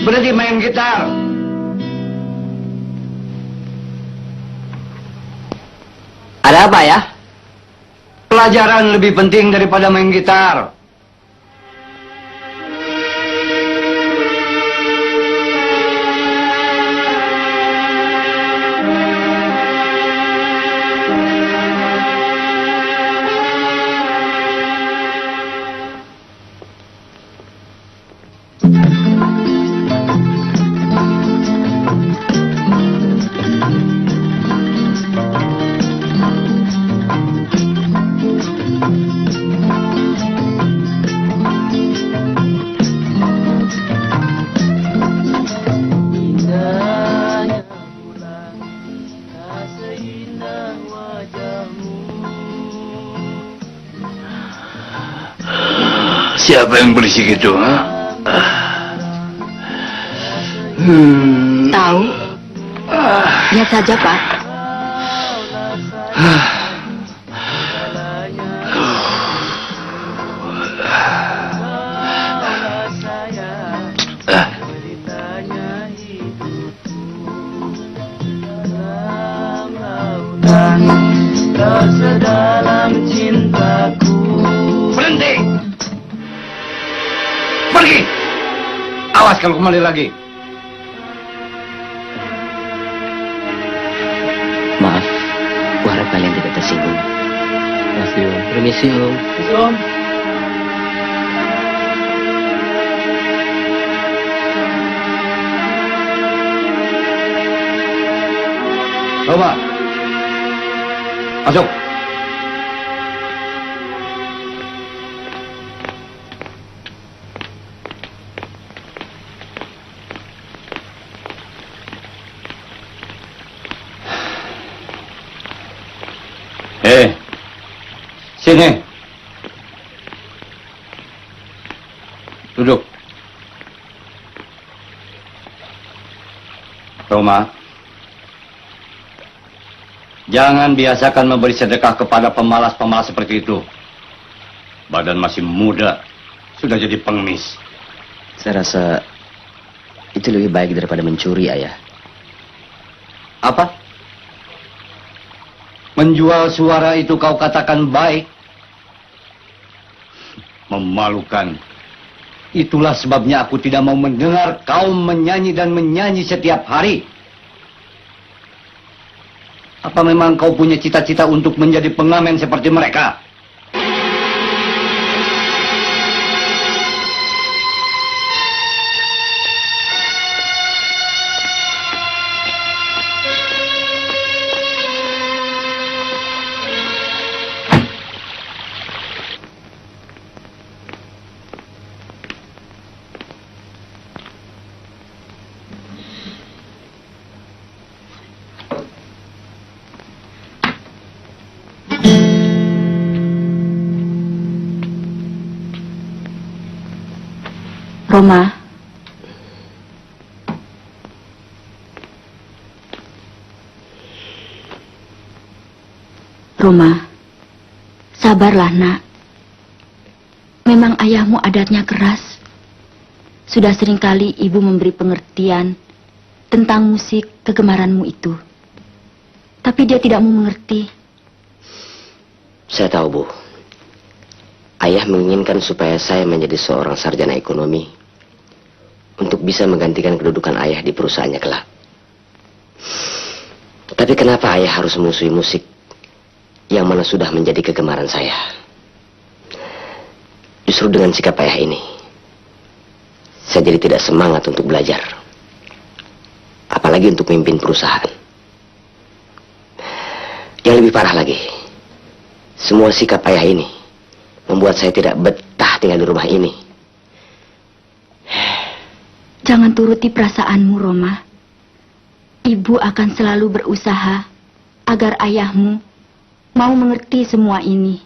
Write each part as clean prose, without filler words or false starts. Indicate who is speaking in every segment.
Speaker 1: Berhenti main gitar.
Speaker 2: Ada apa ya?
Speaker 1: Pelajaran lebih penting daripada main gitar.
Speaker 3: Siapa yang berisik itu?
Speaker 4: Tahu? Lihat saja, Pak.
Speaker 5: Sedalam cintaku.
Speaker 1: Berhenti! Pergi! Awas kalau kembali lagi.
Speaker 2: Maaf, aku harap kalian tidak tersinggung. Makasih, Om. Permisi, Om.
Speaker 5: Om.
Speaker 1: Coba. Masuk. Sini. Duduk. Roma, jangan biasakan memberi sedekah kepada pemalas-pemalas seperti itu. Badan masih muda, sudah jadi pengemis.
Speaker 2: Saya rasa itu lebih baik daripada mencuri, Ayah.
Speaker 1: Apa? Menjual suara itu kau katakan baik? Memalukan. Itulah sebabnya aku tidak mau mendengar kau menyanyi dan menyanyi setiap hari. Apa memang kau punya cita-cita untuk menjadi pengamen seperti mereka?
Speaker 4: Roma. Roma, sabarlah, Nak. Memang ayahmu adatnya keras. Sudah seringkali ibu memberi pengertian tentang musik kegemaranmu itu. Tapi dia tidak mau mengerti.
Speaker 2: Saya tahu, Bu. Ayah menginginkan supaya saya menjadi seorang sarjana ekonomi untuk bisa menggantikan kedudukan ayah di perusahaannya kelak. Tapi kenapa ayah harus memusuhi musik yang mana sudah menjadi kegemaran saya? Justru dengan sikap ayah ini, saya jadi tidak semangat untuk belajar. Apalagi untuk memimpin perusahaan. Yang lebih parah lagi, semua sikap ayah ini membuat saya tidak betah tinggal di rumah ini.
Speaker 4: Jangan turuti perasaanmu, Roma. Ibu akan selalu berusaha agar ayahmu mau mengerti semua ini.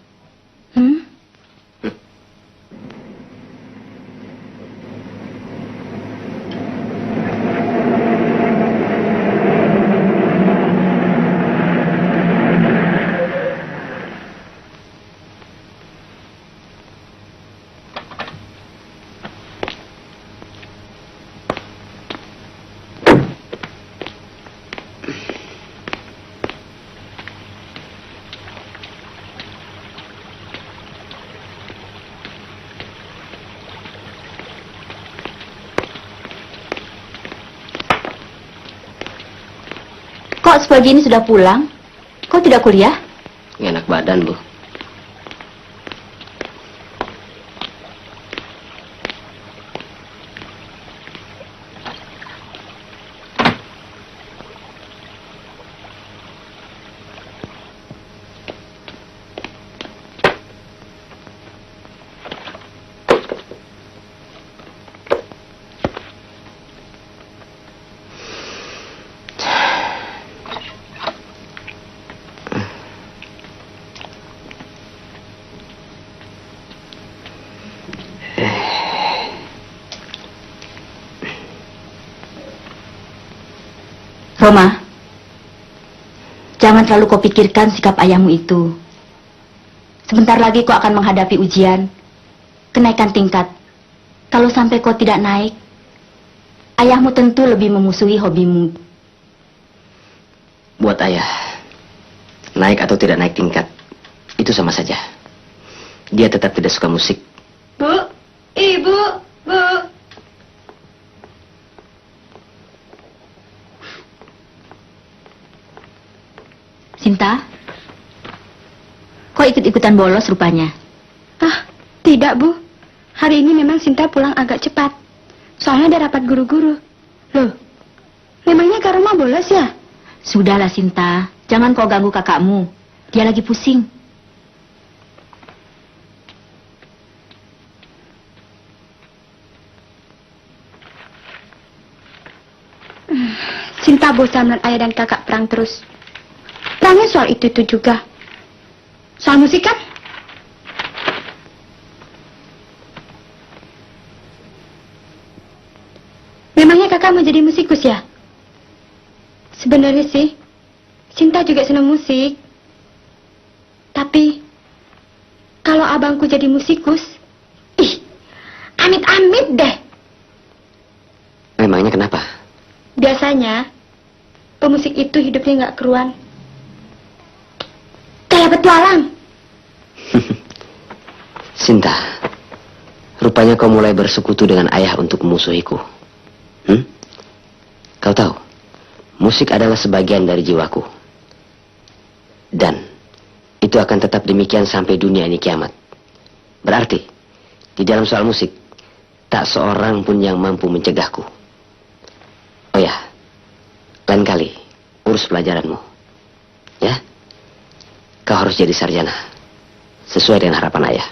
Speaker 4: pagi ini sudah pulang? Kau tidak kuliah?
Speaker 2: Nggak enak badan, Bu.
Speaker 4: Roma, jangan terlalu kau pikirkan sikap ayahmu itu. Sebentar lagi kau akan menghadapi ujian, kenaikan tingkat. Kalau sampai kau tidak naik, ayahmu tentu lebih memusuhi hobimu.
Speaker 2: Buat ayah, naik atau tidak naik tingkat, itu sama saja. Dia tetap tidak suka musik.
Speaker 4: Bu, Ibu, Bu. Sinta, kau ikut-ikutan bolos rupanya.
Speaker 3: Ah, tidak, Bu. Hari ini memang Sinta pulang agak cepat. Soalnya ada rapat guru-guru. Loh, memangnya Kak Roma bolos ya?
Speaker 4: Sudahlah Sinta, jangan kau ganggu kakakmu. Dia lagi pusing.
Speaker 3: Sinta bosan melihat ayah dan kakak perang terus. Perangnya soal itu juga. Soal musik kan? Memangnya kakak mau jadi musikus ya? Sebenarnya sih, Sinta juga senang musik. Tapi, kalau abangku jadi musikus, ih, amit-amit deh.
Speaker 2: Memangnya kenapa?
Speaker 3: Biasanya, pemusik itu hidupnya nggak keruan. Kayak petualang.
Speaker 2: Sinta, rupanya kau mulai bersekutu dengan ayah untuk memusuhiku. Kau tahu, musik adalah sebagian dari jiwaku. Dan itu akan tetap demikian sampai dunia ini kiamat. Berarti, di dalam soal musik, tak seorang pun yang mampu mencegahku. Oh ya, lain kali, urus pelajaranmu. Ya? Kau harus jadi sarjana. Sesuai dengan harapan ayah.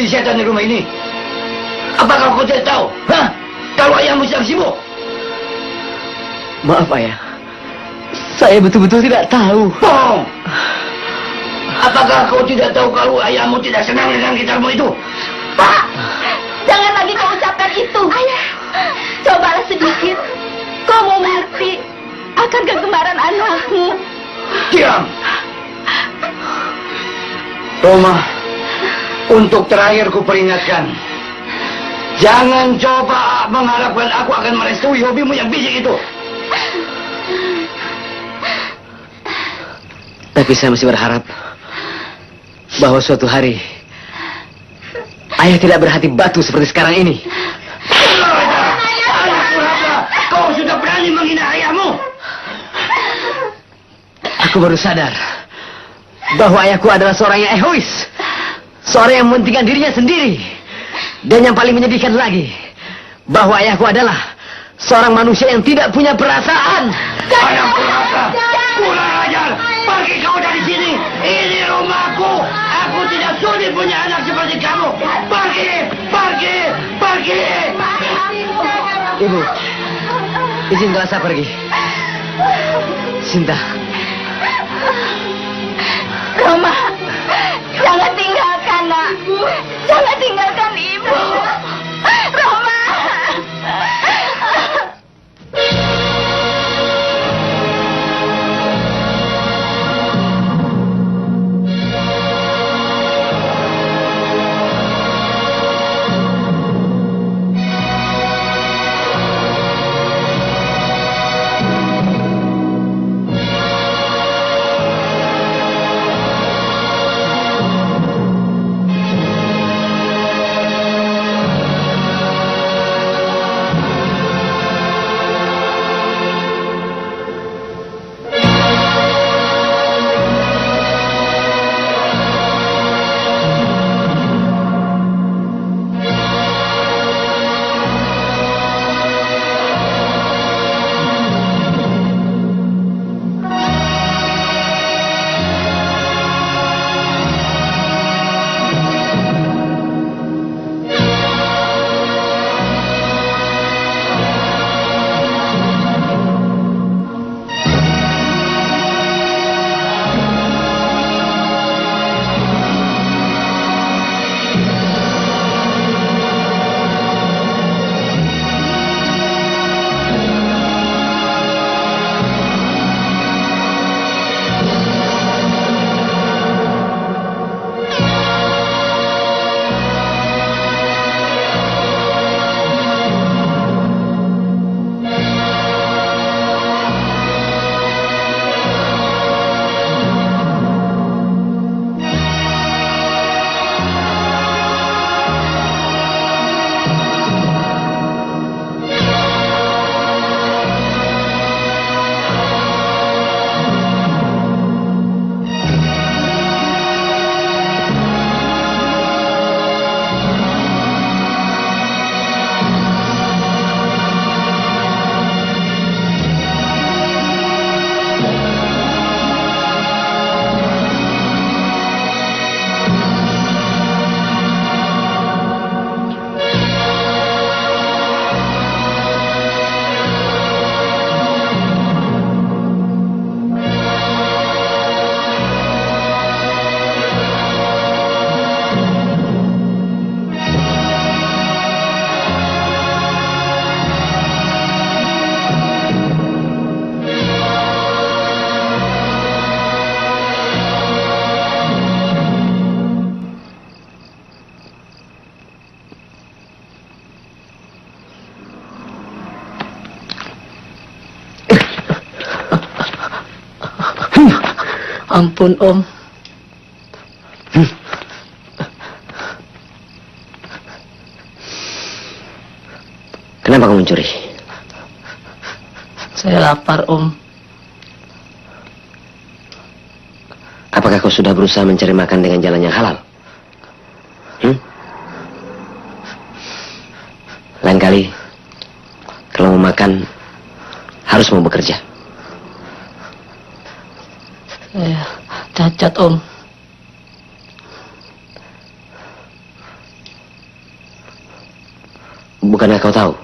Speaker 1: menjadi setan di rumah ini? Apakah kau tidak tahu? Hah? Kalau ayahmu sedang sibuk?
Speaker 2: Maaf, Ayah. Saya betul-betul tidak tahu.
Speaker 1: Bohong! Apakah kau tidak tahu kalau ayahmu tidak senang dengan gitarmu itu?
Speaker 4: Pak, jangan lagi kau ucapkan itu. Ayah, cobalah sedikit. Kau mau mengerti akan kegemaran anakmu.
Speaker 1: Diam! Roma, untuk terakhir ku peringatkan. Jangan coba mengharapkan aku akan merestui hobimu yang bisik itu.
Speaker 2: Tapi saya masih berharap bahwa suatu hari Ayah tidak berhati batu seperti sekarang ini.
Speaker 1: Anak durhaka, kau sudah berani menghina ayahmu.
Speaker 2: Aku baru sadar bahwa ayahku adalah seorang yang egois, seorang yang mementingkan dirinya sendiri. Dan yang paling menyedihkan lagi, bahwa ayahku adalah seorang manusia yang tidak punya perasaan.
Speaker 1: Anak durhaka, kurang ajar. Pergi kau dari sini. Ini rumahku. Aku tidak sudi punya anak seperti kamu. Pergi, pergi, pergi.
Speaker 2: Ibu, izinkanlah saya pergi. Sinta.
Speaker 4: Roma, jangan tinggalkan anakku. Jangan tinggalkan ibu. Roma.
Speaker 5: Ampun, Om.
Speaker 2: Kenapa kamu mencuri?
Speaker 5: Saya lapar, Om.
Speaker 2: Apakah kau sudah berusaha mencari makan dengan jalan yang halal? Lain kali, kalau mau makan, harus mau bekerja.
Speaker 5: Saya cacat, Om.
Speaker 2: kau tahu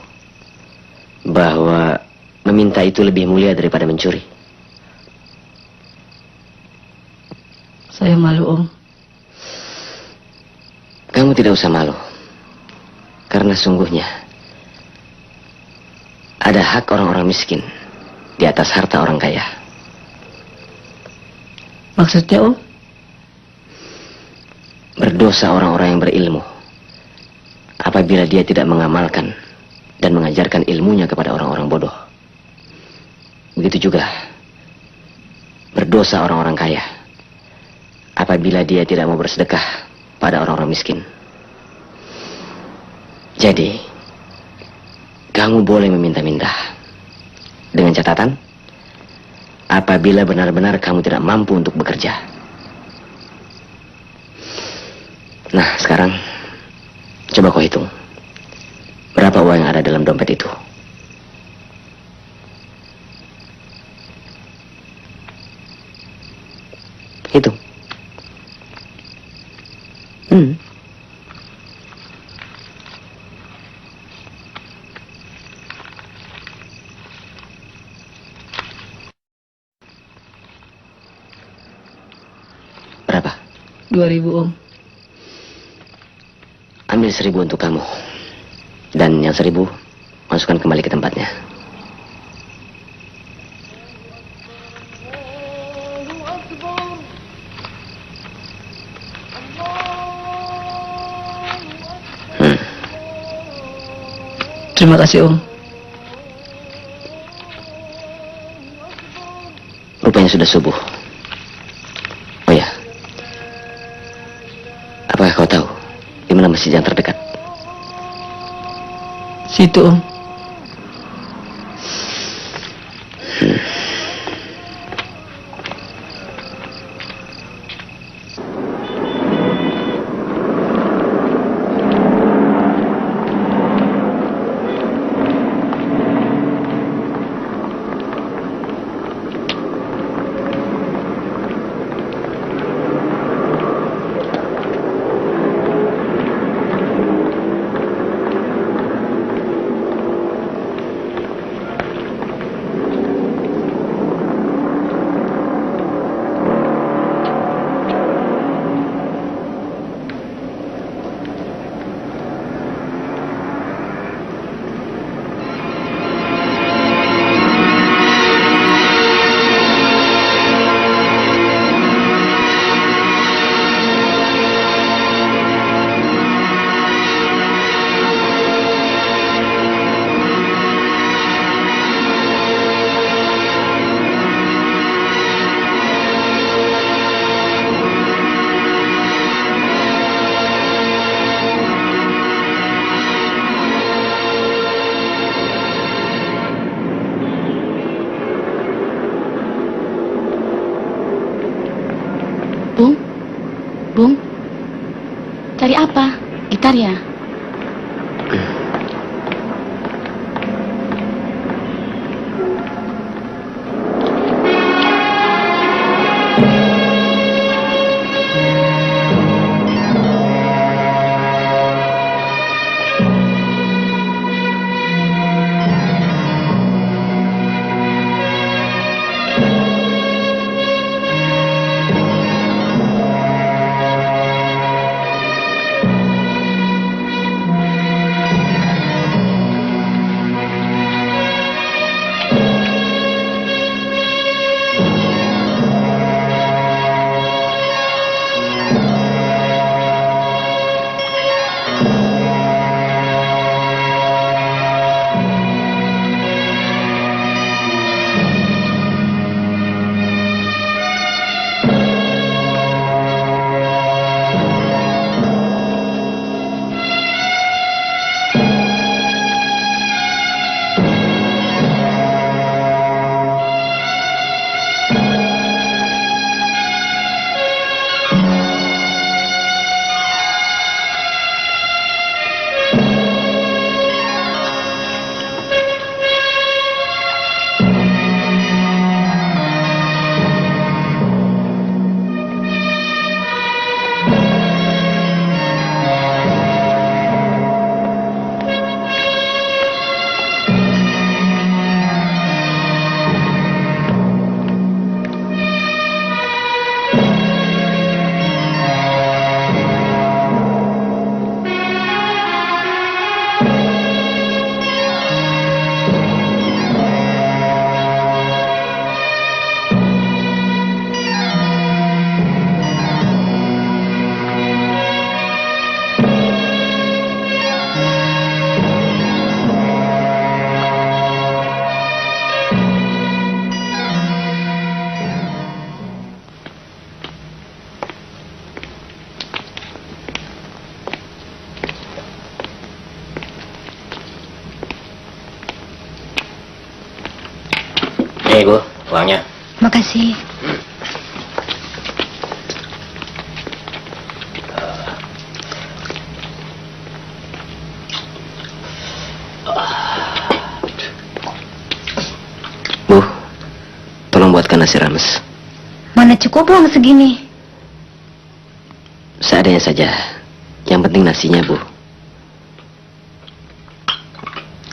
Speaker 2: bahwa meminta itu lebih mulia daripada mencuri?
Speaker 5: Saya malu, Om.
Speaker 2: Kamu tidak usah malu. Karena sungguhnya ada hak orang-orang miskin di atas harta orang kaya.
Speaker 5: Maksudnya, Om?
Speaker 2: Berdosa orang-orang yang berilmu apabila dia tidak mengamalkan dan mengajarkan ilmunya kepada orang-orang bodoh. Begitu juga berdosa orang-orang kaya apabila dia tidak mau bersedekah pada orang-orang miskin. Jadi, kamu boleh meminta-minta dengan catatan apabila benar-benar kamu tidak mampu untuk bekerja. Nah, sekarang coba kau hitung berapa uang yang ada dalam dompet itu. Hitung. Berapa?
Speaker 5: 2.000, Om.
Speaker 2: Ambil 1.000 untuk kamu. Dan yang 1.000 masukkan kembali ke tempatnya.
Speaker 5: Terima kasih, Om.
Speaker 2: Rupanya sudah subuh. Oh ya. Apakah kau tahu di mana masjid yang terdekat?
Speaker 5: Situ, Om.
Speaker 3: Bung, cari apa? Gitar ya?
Speaker 2: Nih, Bu, uangnya.
Speaker 3: Makasih.
Speaker 2: Bu, tolong buatkan nasi rames.
Speaker 3: Mana cukup uang segini?
Speaker 2: Seadanya saja. Yang penting nasinya, Bu.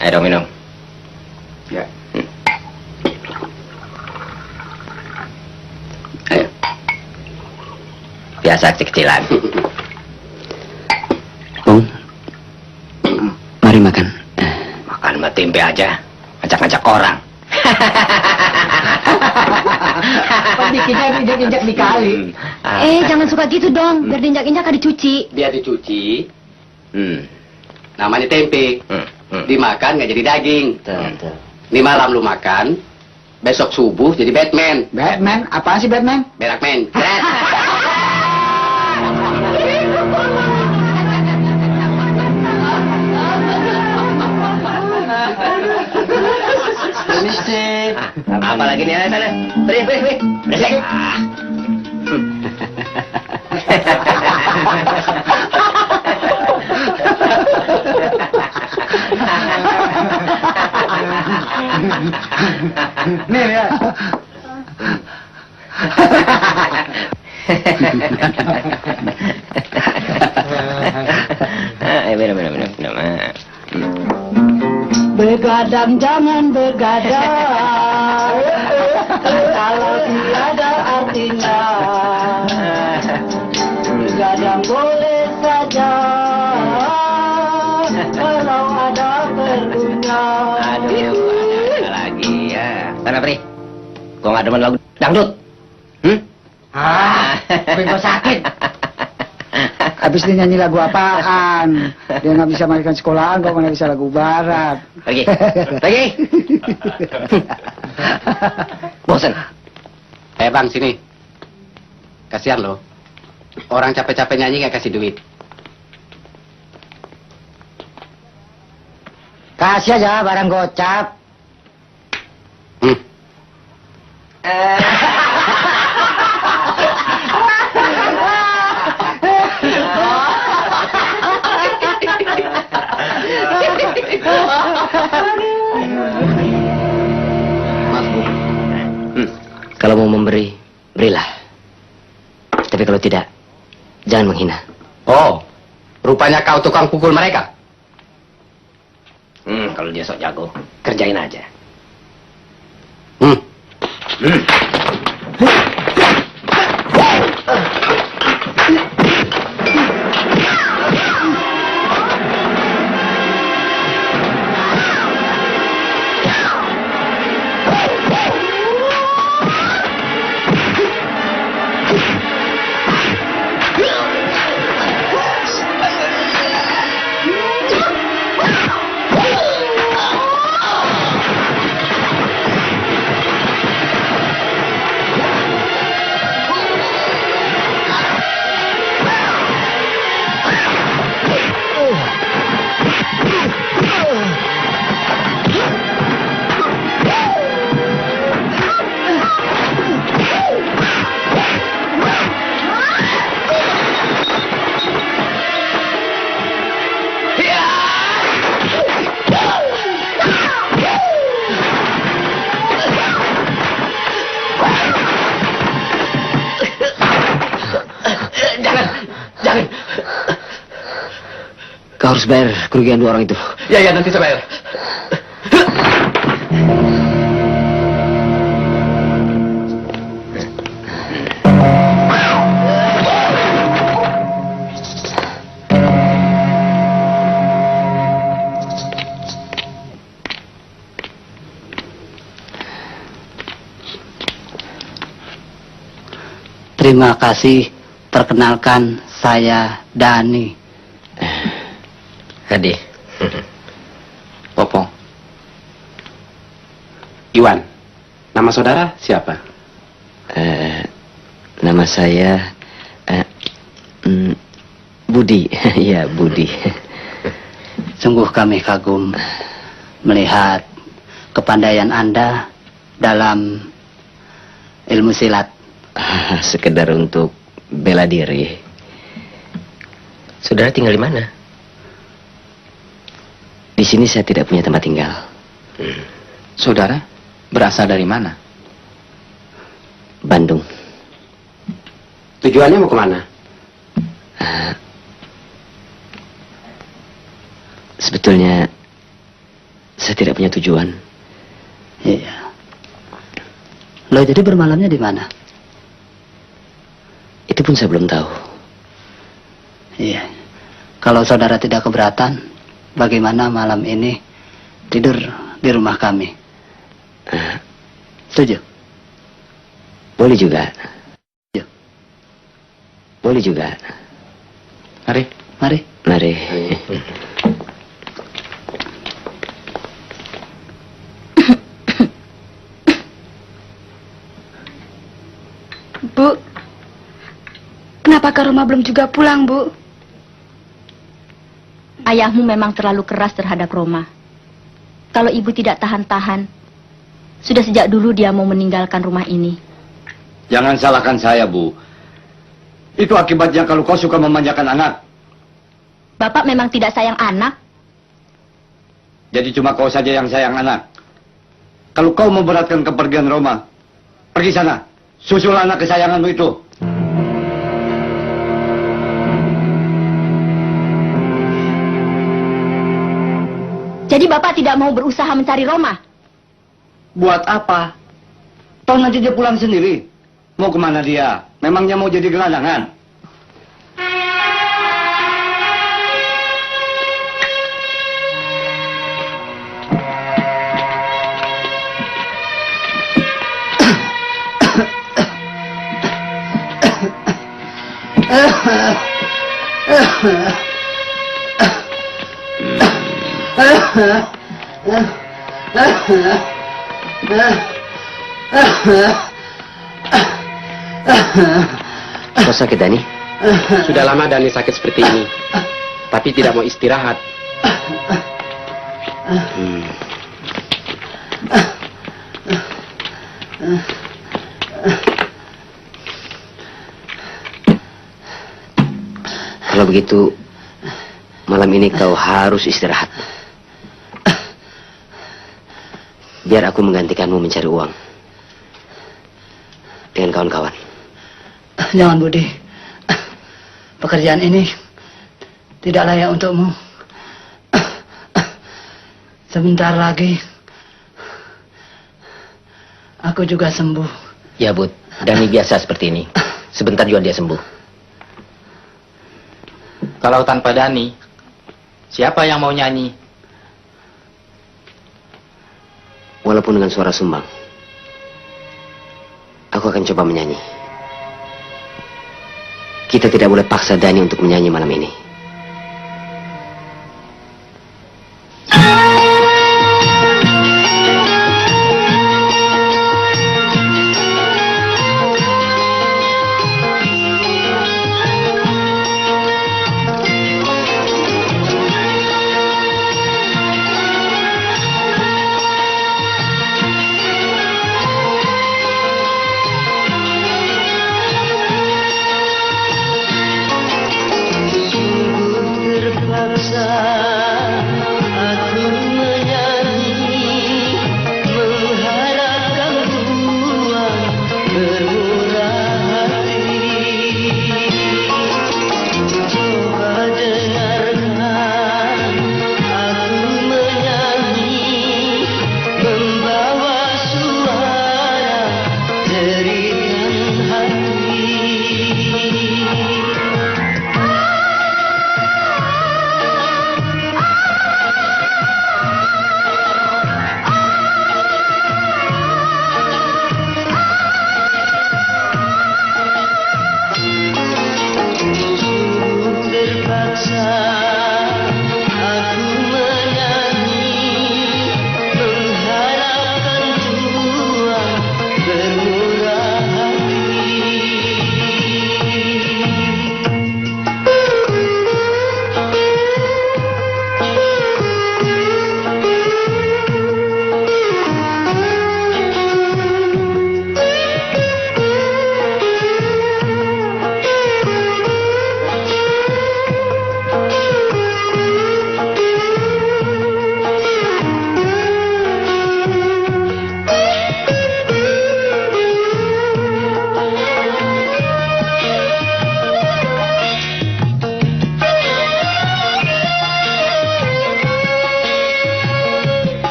Speaker 2: Ayo dong, minum.
Speaker 1: Ya.
Speaker 2: Ayo. Biasa kecil-kecilan. Bung, mari makan. Makan sama tempe aja. Ngajak-ngajak orang.
Speaker 1: Bikinnya injak-injak di kali.
Speaker 3: Jangan suka gitu dong. Biar diinjak-injak kan dicuci.
Speaker 1: Biar dicuci. Namanya tempe. Dimakan nggak jadi daging. Ini malam lu makan, besok subuh jadi Batman. Batman? Apaan sih Batman? Berakman. Permisi.
Speaker 2: Apa lagi nih, sana? Beri. Beresek.
Speaker 1: Nih ya.
Speaker 2: Minum.
Speaker 1: Begadang jangan begadang. Kalau tiada artinya. Begadang boleh saja. Kalau ada perlunya.
Speaker 2: Aduh, ada lagi ya. Sana, Pri. Gua nggak demen lagu dangdut.
Speaker 1: Tapi gua sakit. Habis dia nyanyi lagu apaan? Dia nggak bisa mainkan sekolahan, kok mana bisa lagu barat.
Speaker 2: Pergi. Bosan.
Speaker 1: Bang, sini. Kasihan lo. Orang capek-capek nyanyi nggak kasih duit. Kasih aja barang gocap.
Speaker 2: Kalau mau memberi, berilah. Tapi kalau tidak, jangan menghina.
Speaker 1: Oh, rupanya kau tukang pukul mereka.
Speaker 2: Kalau dia sok jago, kerjain aja. Jangan. Kau harus bayar kerugian dua orang itu.
Speaker 1: Ya, nanti saya bayar. Terima kasih. Perkenalkan, saya Dani.
Speaker 2: Hadi.
Speaker 1: Popong. Iwan. Nama saudara siapa?
Speaker 2: Nama saya Budi. Ya, Budi.
Speaker 1: Sungguh kami kagum melihat kepandaian Anda dalam ilmu silat.
Speaker 2: Sekedar untuk bela diri. Saudara tinggal di mana? Di sini saya tidak punya tempat tinggal.
Speaker 1: Saudara berasal dari mana?
Speaker 2: Bandung.
Speaker 1: Tujuannya mau kemana?
Speaker 2: Sebetulnya saya tidak punya tujuan.
Speaker 1: Iya. Lo jadi bermalamnya di mana?
Speaker 2: Itu pun saya belum tahu.
Speaker 1: Iya. Kalau saudara tidak keberatan, bagaimana malam ini tidur di rumah kami? Setuju?
Speaker 2: Boleh juga.
Speaker 1: Setuju.
Speaker 2: Boleh juga.
Speaker 1: Mari. Mari.
Speaker 2: Mari.
Speaker 3: Bu, kenapa ke rumah belum juga pulang, Bu?
Speaker 4: Ayahmu memang terlalu keras terhadap Roma. Kalau ibu tidak tahan-tahan, sudah sejak dulu dia mau meninggalkan rumah ini.
Speaker 6: Jangan salahkan saya, Bu. Itu akibatnya kalau kau suka memanjakan anak.
Speaker 4: Bapak memang tidak sayang anak.
Speaker 6: Jadi cuma kau saja yang sayang anak. Kalau kau memberatkan kepergian Roma, pergi sana. Susul anak kesayanganmu itu.
Speaker 4: Jadi Bapak tidak mau berusaha mencari Roma?
Speaker 6: Buat apa? Toh nanti dia pulang sendiri. Mau kemana dia? Memangnya mau jadi gelandangan?
Speaker 2: Kau sakit, Dani?
Speaker 1: Sudah lama Dani sakit seperti ini. Tapi tidak mau istirahat.
Speaker 2: Kalau begitu, malam ini kau harus istirahat. Biar aku menggantikanmu mencari uang. Dengan kawan-kawan.
Speaker 5: Jangan, Budi. Pekerjaan ini tidak layak untukmu. Sebentar lagi aku juga sembuh.
Speaker 2: Ya, Bud. Dani biasa seperti ini. Sebentar juga dia sembuh.
Speaker 7: Kalau tanpa Dani, siapa yang mau nyanyi?
Speaker 2: Walaupun dengan suara sumbang, aku akan coba menyanyi. Kita tidak boleh paksa Dani untuk menyanyi malam ini.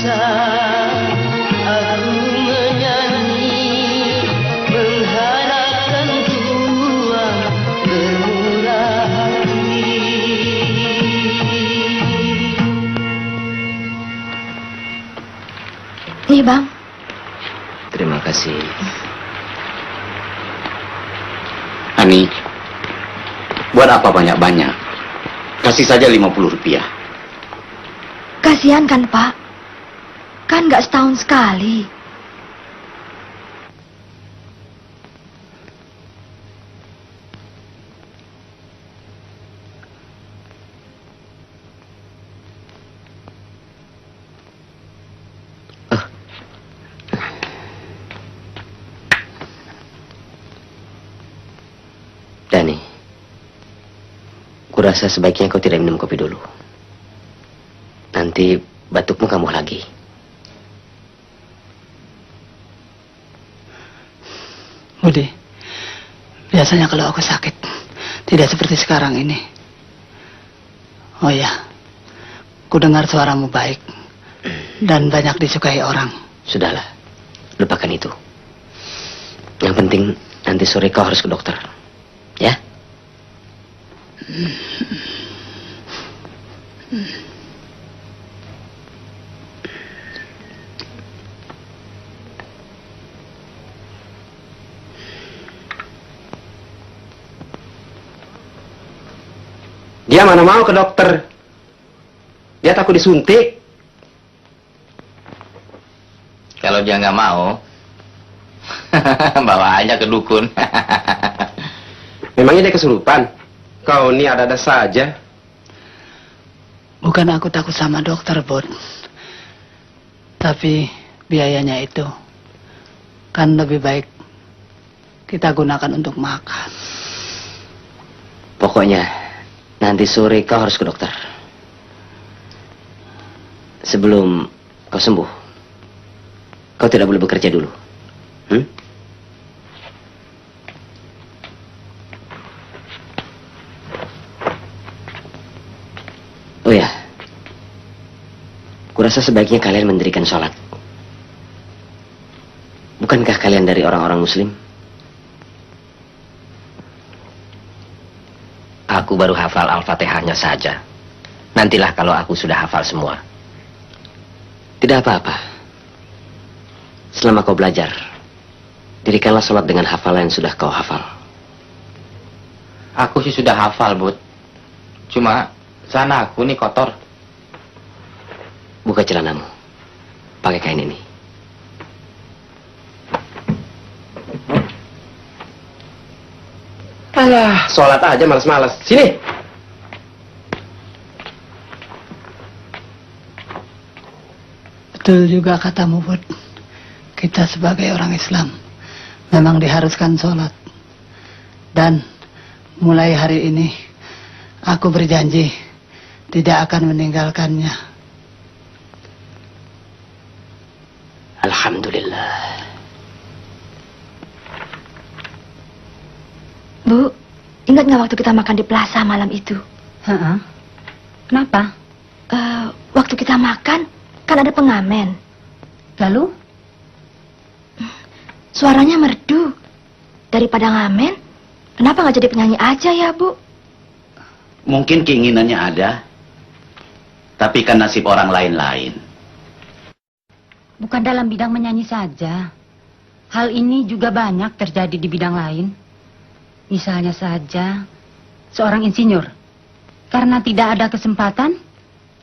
Speaker 8: bisa aku menyanyi mengharapkan Tuhan bermurah hati.
Speaker 3: Nih bang,
Speaker 2: Terima kasih.
Speaker 1: Ani, buat apa banyak-banyak? Kasih saja 50 rupiah.
Speaker 3: kasihan kan pak? Kan nggak setahun sekali.
Speaker 2: Dani, kurasa sebaiknya kau tidak minum kopi dulu. Nanti batukmu kambuh lagi.
Speaker 5: Budi, biasanya kalau aku sakit, tidak seperti sekarang ini. Oh ya, ku dengar suaramu baik dan banyak disukai orang.
Speaker 2: Sudahlah, lupakan itu. Yang penting nanti sore kau harus ke dokter. Ya?
Speaker 1: Dia mana mau ke dokter? Dia takut disuntik.
Speaker 7: Kalau dia nggak mau, bawa aja ke dukun.
Speaker 1: Memangnya dia kesurupan? Kau ini ada-ada saja.
Speaker 5: Bukan aku takut sama dokter, Bud. Tapi biayanya itu kan lebih baik kita gunakan untuk makan.
Speaker 2: Pokoknya nanti sore kau harus ke dokter. Sebelum kau sembuh, kau tidak boleh bekerja dulu. Oh ya, kurasa sebaiknya kalian mendirikan sholat. Bukankah kalian dari orang-orang Muslim?
Speaker 9: Aku baru hafal Al-Fatihahnya saja. Nantilah kalau aku sudah hafal semua.
Speaker 2: Tidak apa-apa. Selama kau belajar, dirikanlah sholat dengan hafalan yang sudah kau hafal.
Speaker 7: Aku sih sudah hafal, Bud. Cuma sana aku nih kotor.
Speaker 2: Buka celanamu. Pakai kain ini.
Speaker 1: Alah, sholat aja malas-malas. Sini.
Speaker 5: Betul juga katamu, Bud. Kita sebagai orang Islam memang diharuskan sholat. Dan mulai hari ini aku berjanji tidak akan meninggalkannya.
Speaker 2: Alhamdulillah.
Speaker 3: Bu, ingat nggak waktu kita makan di plaza malam itu?
Speaker 4: Kenapa?
Speaker 3: Waktu kita makan, kan ada pengamen.
Speaker 4: Lalu?
Speaker 3: Suaranya merdu. Daripada ngamen, kenapa nggak jadi penyanyi aja ya, Bu?
Speaker 10: Mungkin keinginannya ada, tapi kan nasib orang lain-lain.
Speaker 4: Bukan dalam bidang menyanyi saja. Hal ini juga banyak terjadi di bidang lain. Misalnya saja, seorang insinyur, karena tidak ada kesempatan,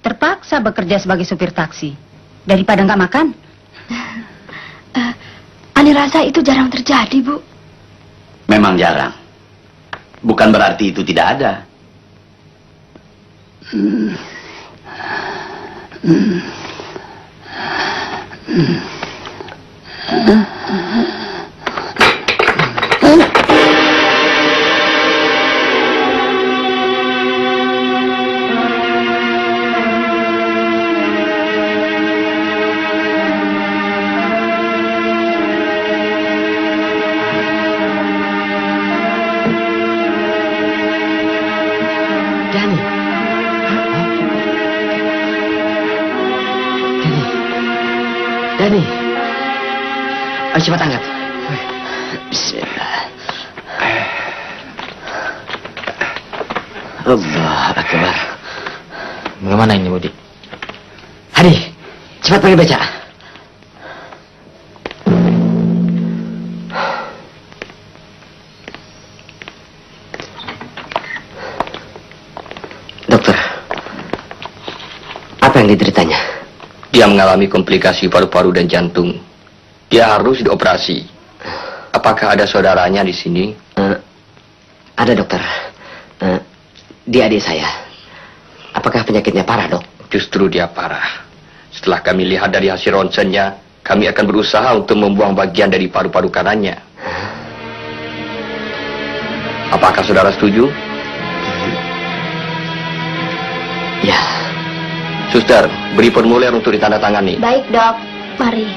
Speaker 4: terpaksa bekerja sebagai supir taksi. Daripada nggak makan.
Speaker 3: Ani rasa itu jarang terjadi, Bu.
Speaker 10: Memang jarang. Bukan berarti itu tidak ada.
Speaker 2: Dani. Ayo cepat angkat. Bismillah. Allah Akbar.
Speaker 7: Bagaimana ini, Budi?
Speaker 2: Hadi, cepat pergi baca. Dokter, apa yang dideritanya?
Speaker 9: Dia mengalami komplikasi paru-paru dan jantung. Dia harus dioperasi. Apakah ada saudaranya di sini?
Speaker 2: Ada, dokter. Dia adik saya. Apakah penyakitnya parah, dok?
Speaker 9: Justru dia parah. Setelah kami lihat dari hasil ronsennya, kami akan berusaha untuk membuang bagian dari paru-paru kanannya. Apakah saudara setuju?
Speaker 2: Ya.
Speaker 9: Suster, beri formulir untuk ditandatangani.
Speaker 3: Baik, Dok. Mari.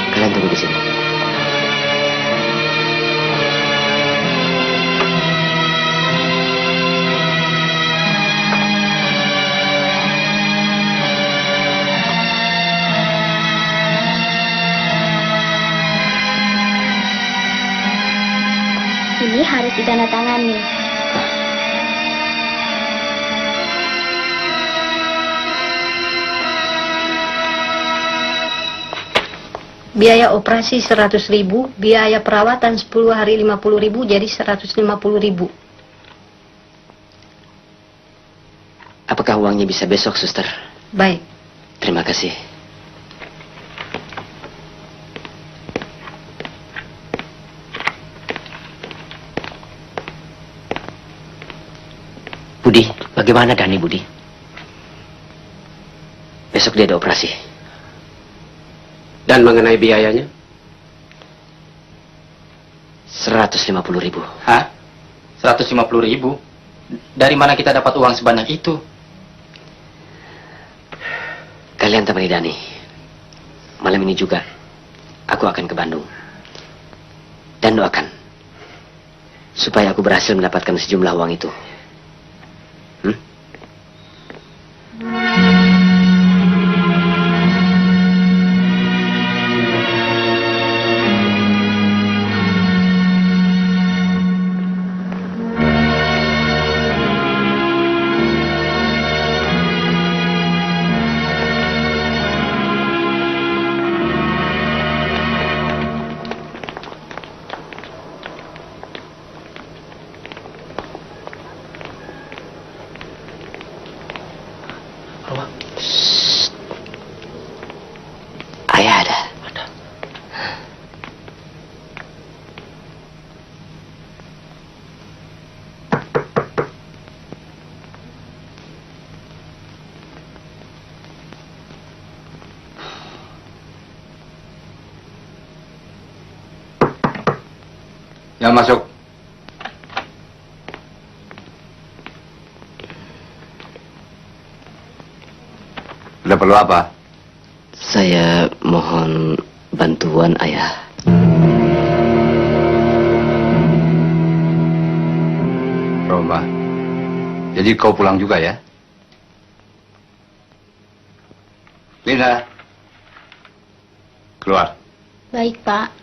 Speaker 2: Kalian tunggu di sini.
Speaker 3: Ini harus ditandatangani.
Speaker 11: Biaya operasi 100.000, biaya perawatan 10 hari 50.000, jadi 150.000.
Speaker 2: Apakah uangnya bisa besok, suster?
Speaker 11: Baik.
Speaker 2: Terima kasih. Budi, bagaimana Dani, Budi? Besok dia ada operasi.
Speaker 1: Dan mengenai biayanya?
Speaker 2: 150.000.
Speaker 7: Hah? 150.000? Dari mana kita dapat uang sebanyak itu?
Speaker 2: Kalian temani Dani. Malam ini juga aku akan ke Bandung. Dan doakan supaya aku berhasil mendapatkan sejumlah uang itu. Ayah ada.
Speaker 6: Ya, masuk. Udah perlu apa?
Speaker 2: Saya mohon bantuan, Ayah.
Speaker 6: Roma, jadi kau pulang juga ya? Lina, keluar.
Speaker 3: Baik, Pak.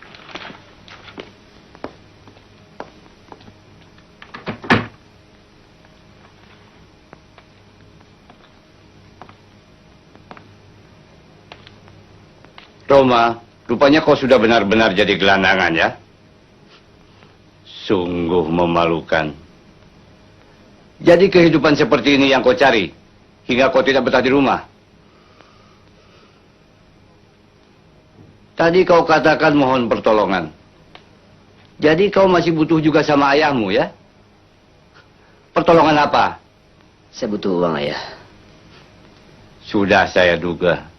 Speaker 6: Roma, rupanya kau sudah benar-benar jadi gelandangan ya? Sungguh memalukan. Jadi kehidupan seperti ini yang kau cari, hingga kau tidak betah di rumah. Tadi kau katakan mohon pertolongan. Jadi kau masih butuh juga sama ayahmu ya? Pertolongan apa?
Speaker 2: Saya butuh uang, Ayah.
Speaker 6: Sudah saya duga.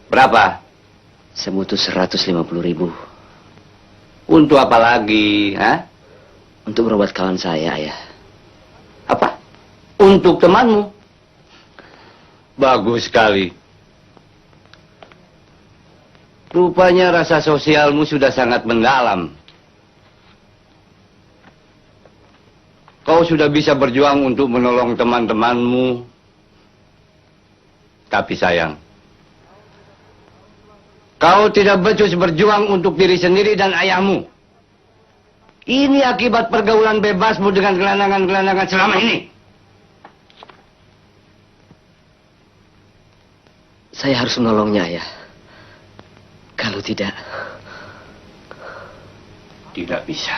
Speaker 6: Berapa?
Speaker 2: Saya butuh 150.000.
Speaker 6: Untuk apa lagi, ha?
Speaker 2: Untuk berobat kawan saya, Ayah.
Speaker 6: Apa? Untuk temanmu? Bagus sekali. Rupanya rasa sosialmu sudah sangat mendalam. kau sudah bisa berjuang untuk menolong teman-temanmu. Tapi sayang, kau tidak becus berjuang untuk diri sendiri dan ayahmu. Ini akibat pergaulan bebasmu dengan gelandangan-gelandangan selama ini.
Speaker 2: Saya harus menolongnya, Ayah. Kalau tidak...
Speaker 6: Tidak bisa.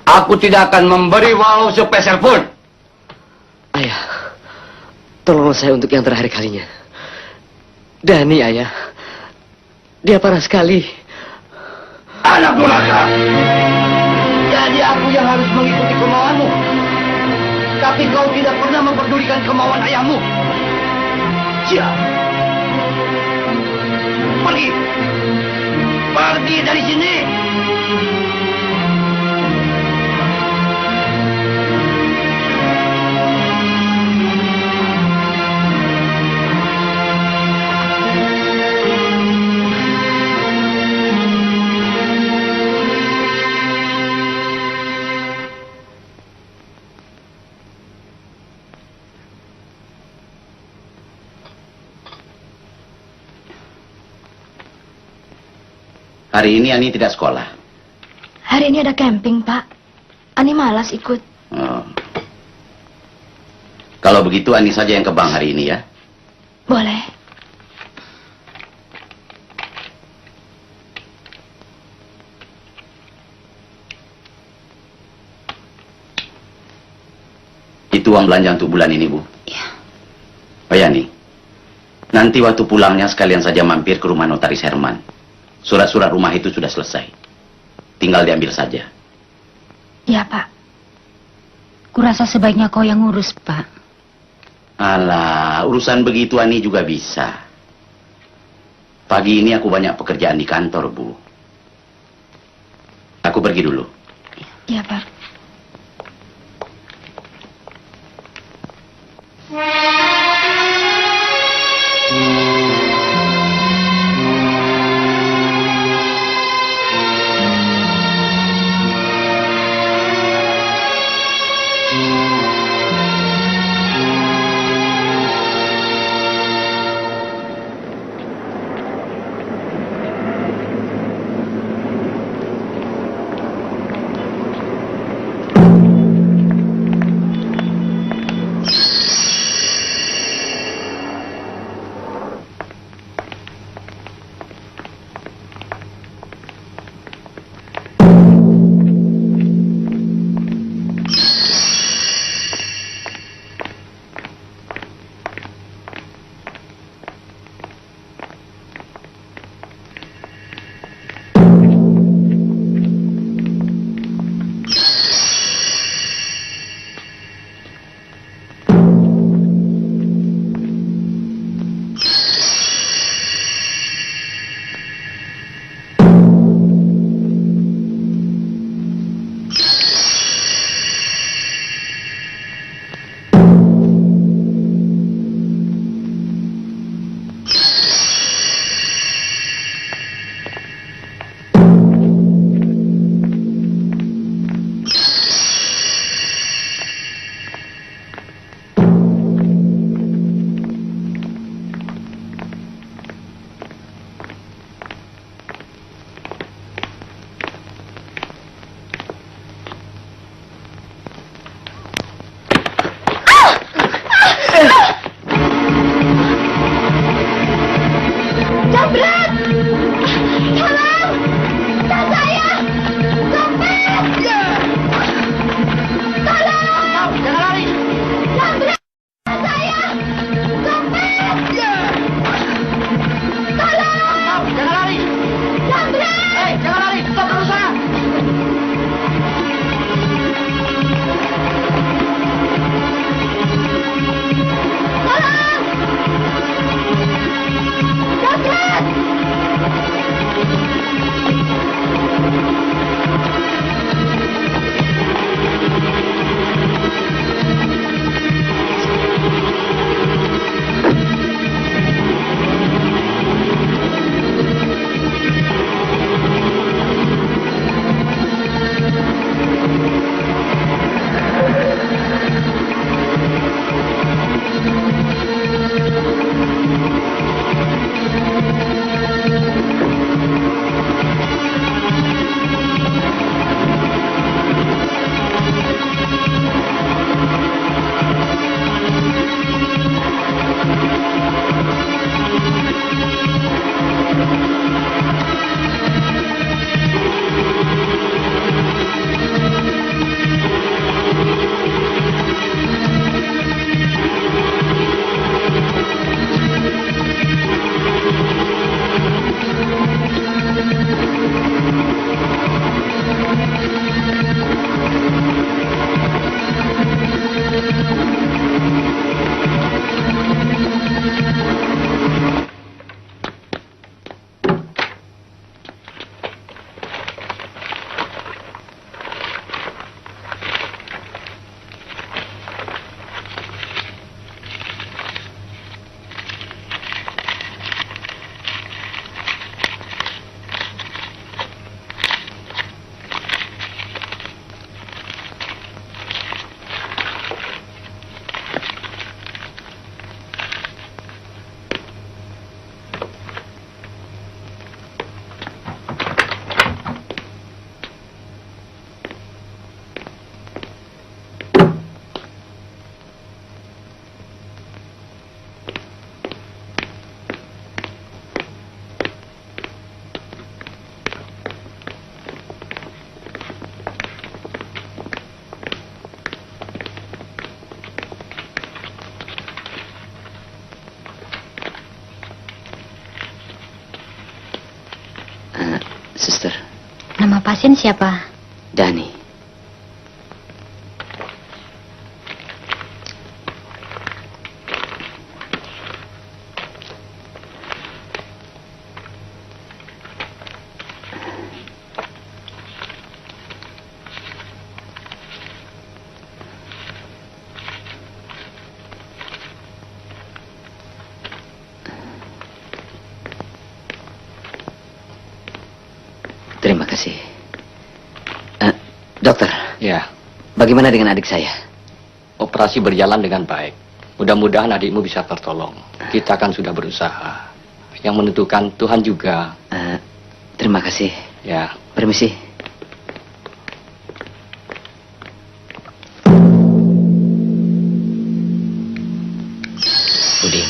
Speaker 6: Aku tidak akan memberi walau sepeser pun.
Speaker 2: Ayah, tolonglah saya untuk yang terakhir kalinya. Dani, Ayah. Dia parah sekali.
Speaker 6: Anak durhaka. Jadi aku yang harus mengikuti kemauanmu. Tapi kau tidak pernah memperdulikan kemauan ayahmu. Siap. Pergi. Pergi dari sini.
Speaker 10: Hari ini Ani tidak sekolah.
Speaker 3: Hari ini ada camping, Pak. Ani malas ikut.
Speaker 10: Oh. Kalau begitu Ani saja yang ke bank hari ini ya.
Speaker 3: Boleh.
Speaker 10: Itu uang belanja untuk bulan ini, Bu.
Speaker 3: Iya.
Speaker 10: Oh ya, nih. Nanti waktu pulangnya sekalian saja mampir ke rumah notaris Herman. Surat-surat rumah itu sudah selesai. Tinggal diambil saja.
Speaker 4: Ya, Pak. Kurasa sebaiknya kau yang ngurus, Pak.
Speaker 10: Alah, urusan begitu Ani juga bisa. Pagi ini aku banyak pekerjaan di kantor, Bu. Aku pergi dulu.
Speaker 3: Iya, Pak.
Speaker 2: Suster,
Speaker 11: Nama pasien siapa?
Speaker 2: Dani. Terima kasih. Dokter,
Speaker 9: Ya,
Speaker 2: bagaimana dengan adik saya?
Speaker 9: operasi berjalan dengan baik. Mudah-mudahan adikmu bisa tertolong. Kita kan sudah berusaha. Yang menentukan Tuhan juga.
Speaker 2: Terima kasih.
Speaker 9: Ya,
Speaker 2: Permisi.
Speaker 12: Udin,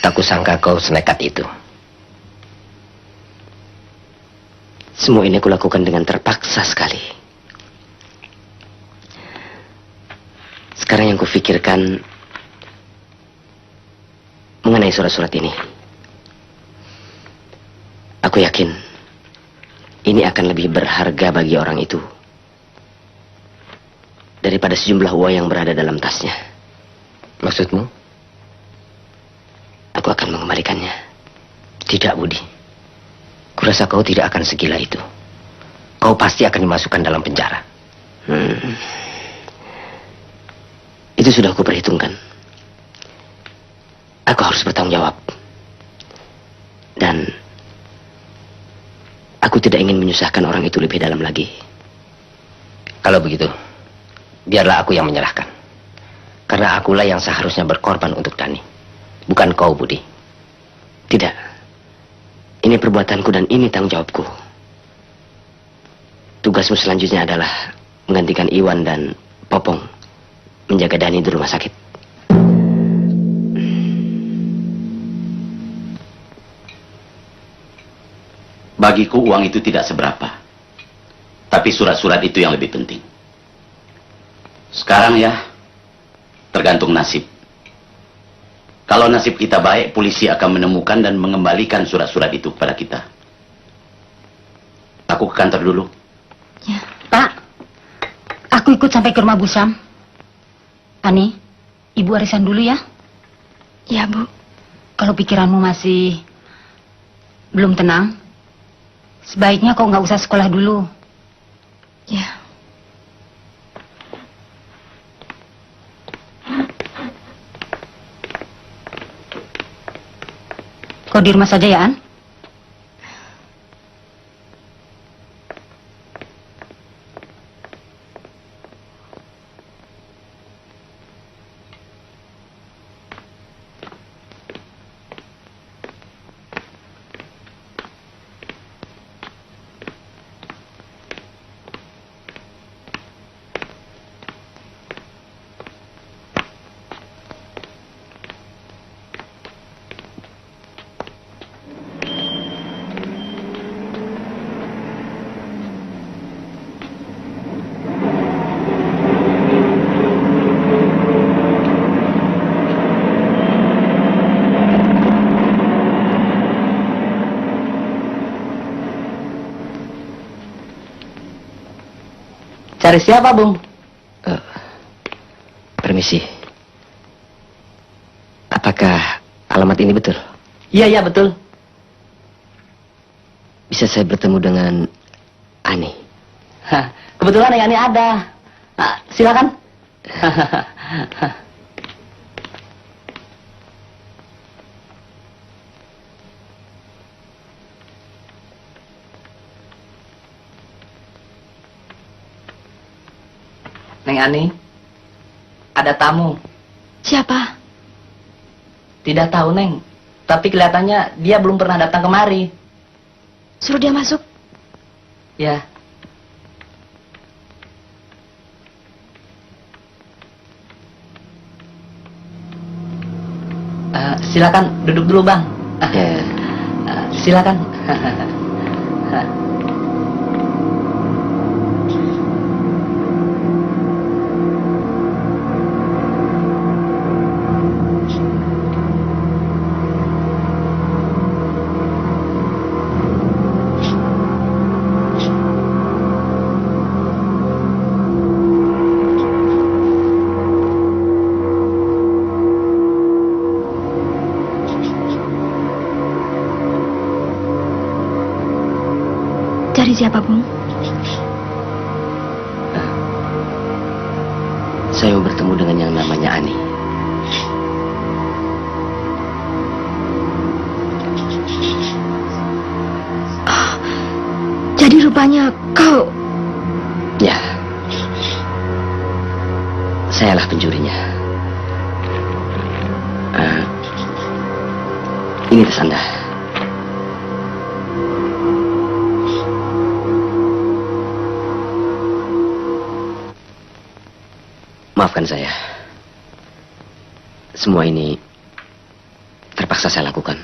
Speaker 12: tak kusangka kau senekat itu.
Speaker 2: Semua ini aku lakukan dengan terpaksa sekali. Sekarang yang kufikirkan mengenai surat-surat ini. Aku yakin ini akan lebih berharga bagi orang itu daripada sejumlah uang yang berada dalam tasnya.
Speaker 12: Maksudmu?
Speaker 2: Aku akan mengembalikannya.
Speaker 12: Tidak, Budi. Kurasa kau tidak akan segila itu. Kau pasti akan dimasukkan dalam penjara.
Speaker 2: Itu sudah aku perhitungkan. Aku harus bertanggung jawab. Dan aku tidak ingin menyusahkan orang itu lebih dalam lagi.
Speaker 12: Kalau begitu, biarlah aku yang menyerahkan. Karena akulah yang seharusnya berkorban untuk Dani. Bukan kau, Budi.
Speaker 2: Tidak. Ini perbuatanku dan ini tanggung jawabku. Tugasmu selanjutnya adalah menggantikan Iwan dan Popong menjaga Dani di rumah sakit.
Speaker 10: Bagiku uang itu tidak seberapa. Tapi surat-surat itu yang lebih penting. Sekarang ya, tergantung nasib. Kalau nasib kita baik, polisi akan menemukan dan mengembalikan surat-surat itu kepada kita. Aku ke kantor dulu.
Speaker 4: Ya, Pak. Aku ikut sampai ke rumah Bu Sam. Ani, Ibu arisan dulu ya.
Speaker 3: Ya, Bu.
Speaker 4: Kalau pikiranmu masih belum tenang, sebaiknya kau nggak usah sekolah dulu.
Speaker 3: Ya.
Speaker 4: Kau di rumah saja ya, An?
Speaker 2: Cari siapa, Bung? Permisi. Apakah alamat ini betul?
Speaker 13: Iya, betul.
Speaker 2: Bisa saya bertemu dengan Ani?
Speaker 13: Hah, kebetulan yang ini ada. Silakan. Neng Ani, ada tamu.
Speaker 3: Siapa?
Speaker 13: Tidak tahu, Neng. Tapi kelihatannya dia belum pernah datang kemari.
Speaker 3: Suruh dia masuk.
Speaker 13: Ya. Silakan duduk dulu, Bang.
Speaker 2: Ya.
Speaker 13: Silakan.
Speaker 3: Cari siapa, Bung?
Speaker 2: Saya mau bertemu dengan yang namanya Ani.
Speaker 3: Jadi rupanya kau...
Speaker 2: Ya. Sayalah pencurinya. Ini tas Anda. Maafkan saya. Semua ini terpaksa saya lakukan.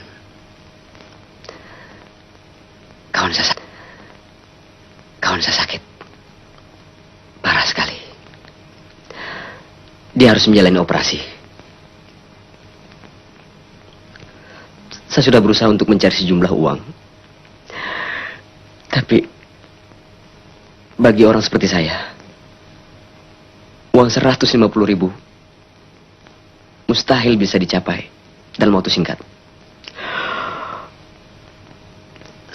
Speaker 2: Kawan saya sakit. Parah sekali. Dia harus menjalani operasi. Saya sudah berusaha untuk mencari sejumlah uang. Tapi bagi orang seperti saya, uang 150.000 mustahil bisa dicapai dalam waktu singkat.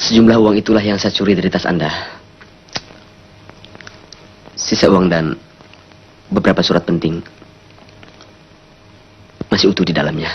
Speaker 2: Sejumlah uang itulah yang saya curi dari tas Anda. Sisa uang dan beberapa surat penting masih utuh di dalamnya.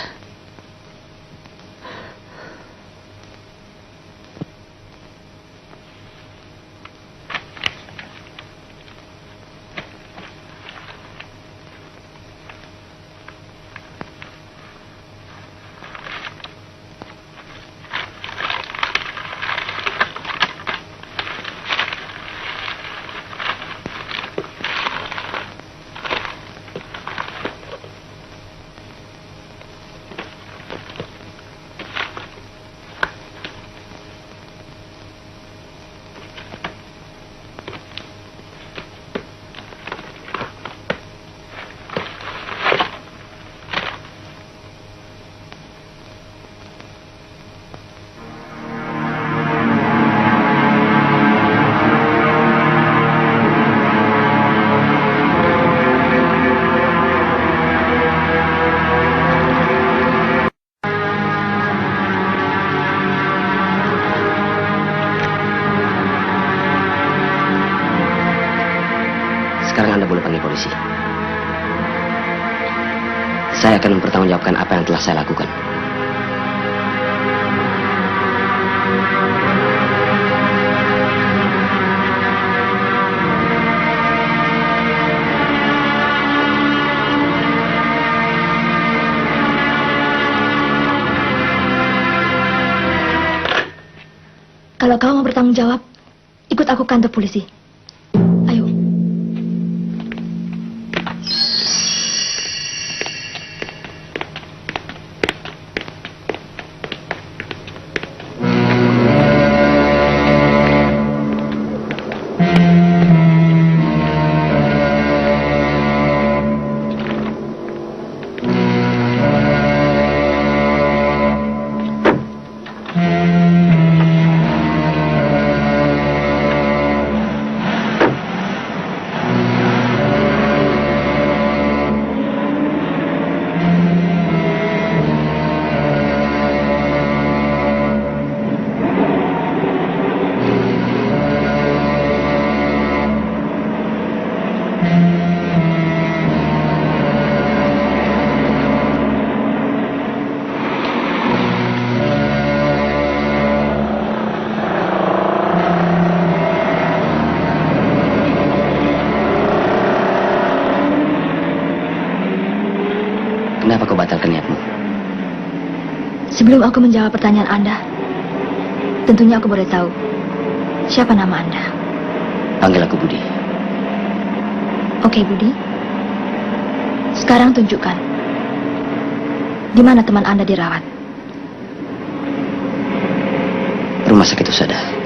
Speaker 2: Sekarang Anda boleh panggil polisi. Saya akan mempertanggungjawabkan apa yang telah saya lakukan.
Speaker 3: Kalau kau mau bertanggung jawab, ikut aku ke kantor polisi. Ayo. Kenapa kau batalkan niatmu? Sebelum aku menjawab pertanyaan Anda, tentunya aku boleh tahu siapa nama Anda.
Speaker 2: Panggil aku Budi.
Speaker 3: Oke, Budi. Sekarang tunjukkan di mana teman Anda dirawat.
Speaker 2: Rumah sakit Usada.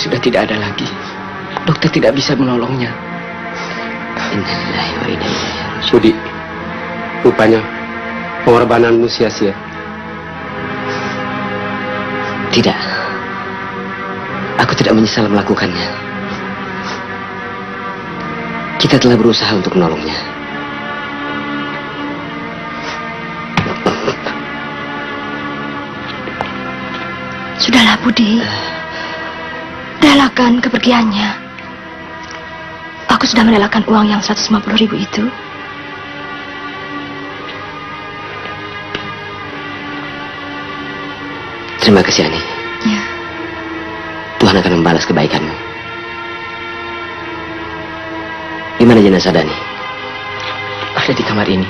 Speaker 2: sudah tidak ada lagi. Dokter tidak bisa menolongnya. Innalillahi wa inna ilaihi raji'un.
Speaker 14: Budi, rupanya pengorbananmu sia-sia.
Speaker 2: Tidak. Aku tidak menyesal melakukannya. Kita telah berusaha untuk menolongnya.
Speaker 3: Sudahlah, Budi. Relakan kepergiannya. Aku sudah merelakan uang yang 150.000 itu.
Speaker 2: Terima kasih, Ani.
Speaker 3: Ya.
Speaker 2: Tuhan akan membalas kebaikanmu. Di mana jenazah Dani?
Speaker 13: Ada di kamar ini.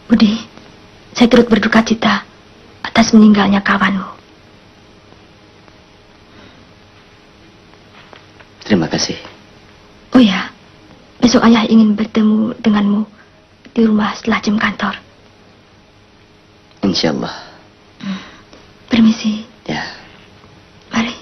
Speaker 3: Budi, saya turut berduka cita atas meninggalnya kawanmu.
Speaker 2: Terima kasih.
Speaker 3: Oh ya, besok ayah ingin bertemu denganmu di rumah setelah jam kantor.
Speaker 2: Insya Allah.
Speaker 3: Permisi.
Speaker 2: Ya.
Speaker 3: Mari.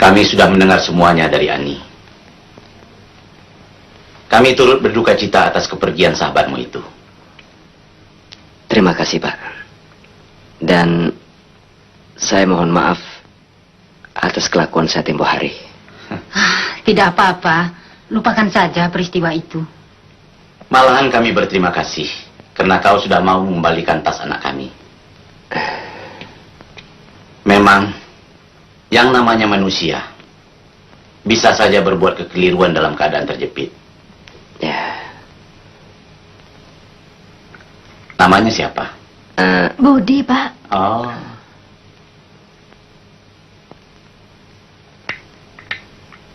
Speaker 10: Kami sudah mendengar semuanya dari Ani. Kami turut berduka cita atas kepergian sahabatmu itu.
Speaker 2: Terima kasih, Pak. Dan saya mohon maaf atas kelakuan saya tempo hari.
Speaker 11: Tidak apa-apa, lupakan saja peristiwa itu.
Speaker 10: Malahan kami berterima kasih karena kau sudah mau mengembalikan tas anak kami. Memang yang namanya manusia bisa saja berbuat kekeliruan dalam keadaan terjepit.
Speaker 2: Ya.
Speaker 10: Namanya siapa?
Speaker 3: Budi, Pak.
Speaker 10: Oh.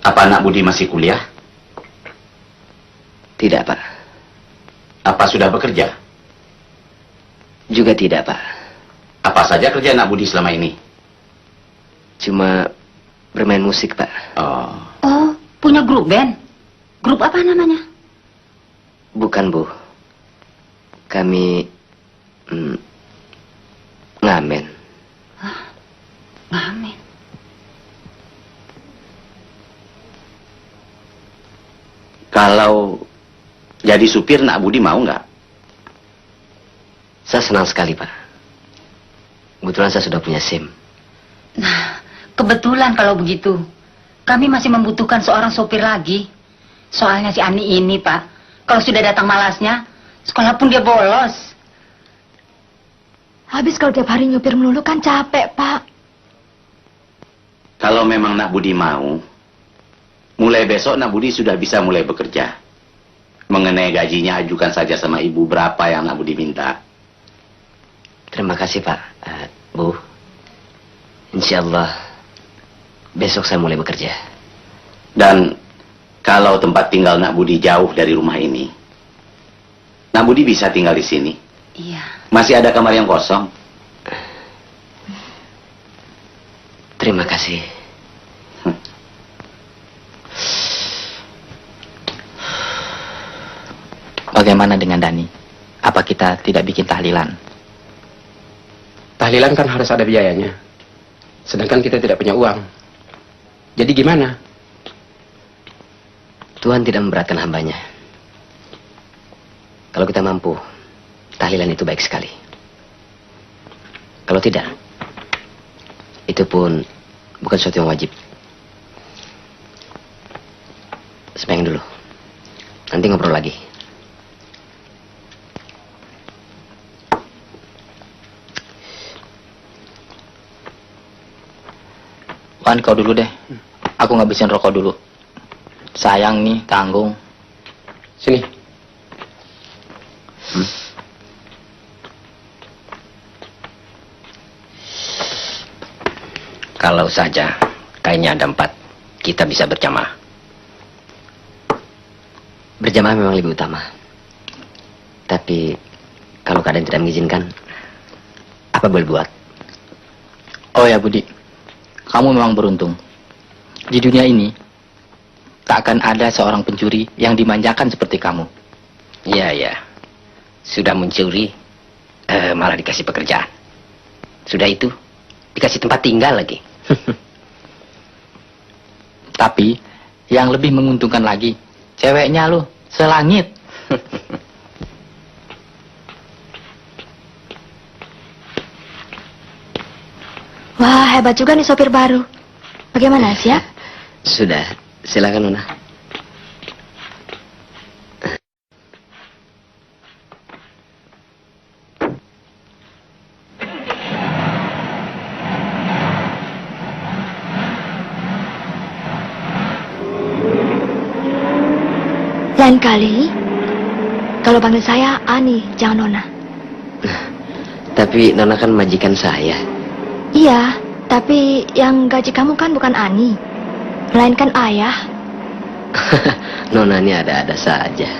Speaker 10: Apa anak Budi masih kuliah?
Speaker 2: Tidak, Pak.
Speaker 10: Apa sudah bekerja?
Speaker 2: Juga tidak, Pak.
Speaker 10: Apa saja kerja anak Budi selama ini?
Speaker 2: Cuma bermain musik, Pak.
Speaker 10: Oh.
Speaker 11: Oh, punya grup band? Grup apa namanya?
Speaker 2: Bukan, Bu. Kami ngamen.
Speaker 11: Ngamen.
Speaker 10: Kalau jadi supir nak Budi mau nggak?
Speaker 2: Saya senang sekali, Pak. Kebetulan saya sudah punya SIM.
Speaker 11: Nah, kebetulan kalau begitu. Kami masih membutuhkan seorang sopir lagi. Soalnya si Ani ini, Pak, kalau sudah datang malasnya, sekolah pun dia bolos.
Speaker 3: Habis kalau tiap hari nyupir melulu kan capek, Pak.
Speaker 10: Kalau memang nak Budi mau, mulai besok nak Budi sudah bisa mulai bekerja. Mengenai gajinya ajukan saja sama ibu berapa yang nak Budi minta.
Speaker 2: Terima kasih, Pak. Bu, insya Allah besok saya mulai bekerja.
Speaker 10: Dan kalau tempat tinggal nak Budi jauh dari rumah ini, Nak Budi bisa tinggal di sini.
Speaker 11: Iya.
Speaker 10: Masih ada kamar yang kosong.
Speaker 2: Terima kasih.
Speaker 7: Bagaimana dengan Dani? Apa kita tidak bikin tahlilan?
Speaker 14: Tahlilan kan harus ada biayanya. Sedangkan kita tidak punya uang. Jadi gimana?
Speaker 2: Tuhan tidak memberatkan hambanya. Kalau kita mampu, tahlilan itu baik sekali. Kalau tidak, itu pun bukan sesuatu yang wajib. Sembahyang dulu. Nanti ngobrol lagi.
Speaker 7: Wan, kau dulu deh. Aku ngabisin rokok dulu. Sayang nih, tanggung.
Speaker 14: Sini.
Speaker 12: Kalau saja kainnya ada 4, kita bisa berjamaah.
Speaker 2: Berjamaah memang lebih utama. Tapi kalau keadaan tidak mengizinkan, apa boleh buat?
Speaker 7: Oh ya Budi, kamu memang beruntung. Di dunia ini, tak akan ada seorang pencuri yang dimanjakan seperti kamu.
Speaker 12: Iya, ya. Sudah mencuri, malah dikasih pekerjaan. Sudah itu, dikasih tempat tinggal lagi.
Speaker 7: Tapi, yang lebih menguntungkan lagi, ceweknya lu, selangit.
Speaker 3: Wah, hebat juga nih sopir baru. Bagaimana, siap?
Speaker 2: Sudah, silakan Nona.
Speaker 3: Lain kali, kalau panggil saya Ani, jangan Nona.
Speaker 2: Tapi Nona kan majikan saya.
Speaker 3: Iya, tapi yang gaji kamu kan bukan Ani, melainkan ayah.
Speaker 2: Nona ini ada-ada saja.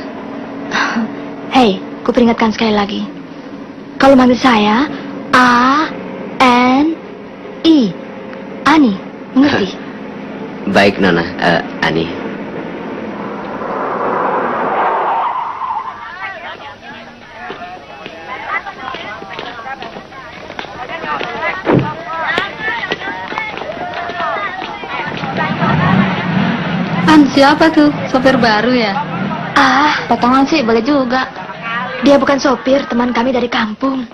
Speaker 3: Hei, ku peringatkan sekali lagi. Kalau manggil saya A-N-I, Ani, mengerti?
Speaker 2: Baik Nona, Ani.
Speaker 5: Siapa tuh? Sopir baru ya?
Speaker 3: Ah,
Speaker 4: Potongan sih boleh juga.
Speaker 3: dia bukan sopir, teman kami dari kampung.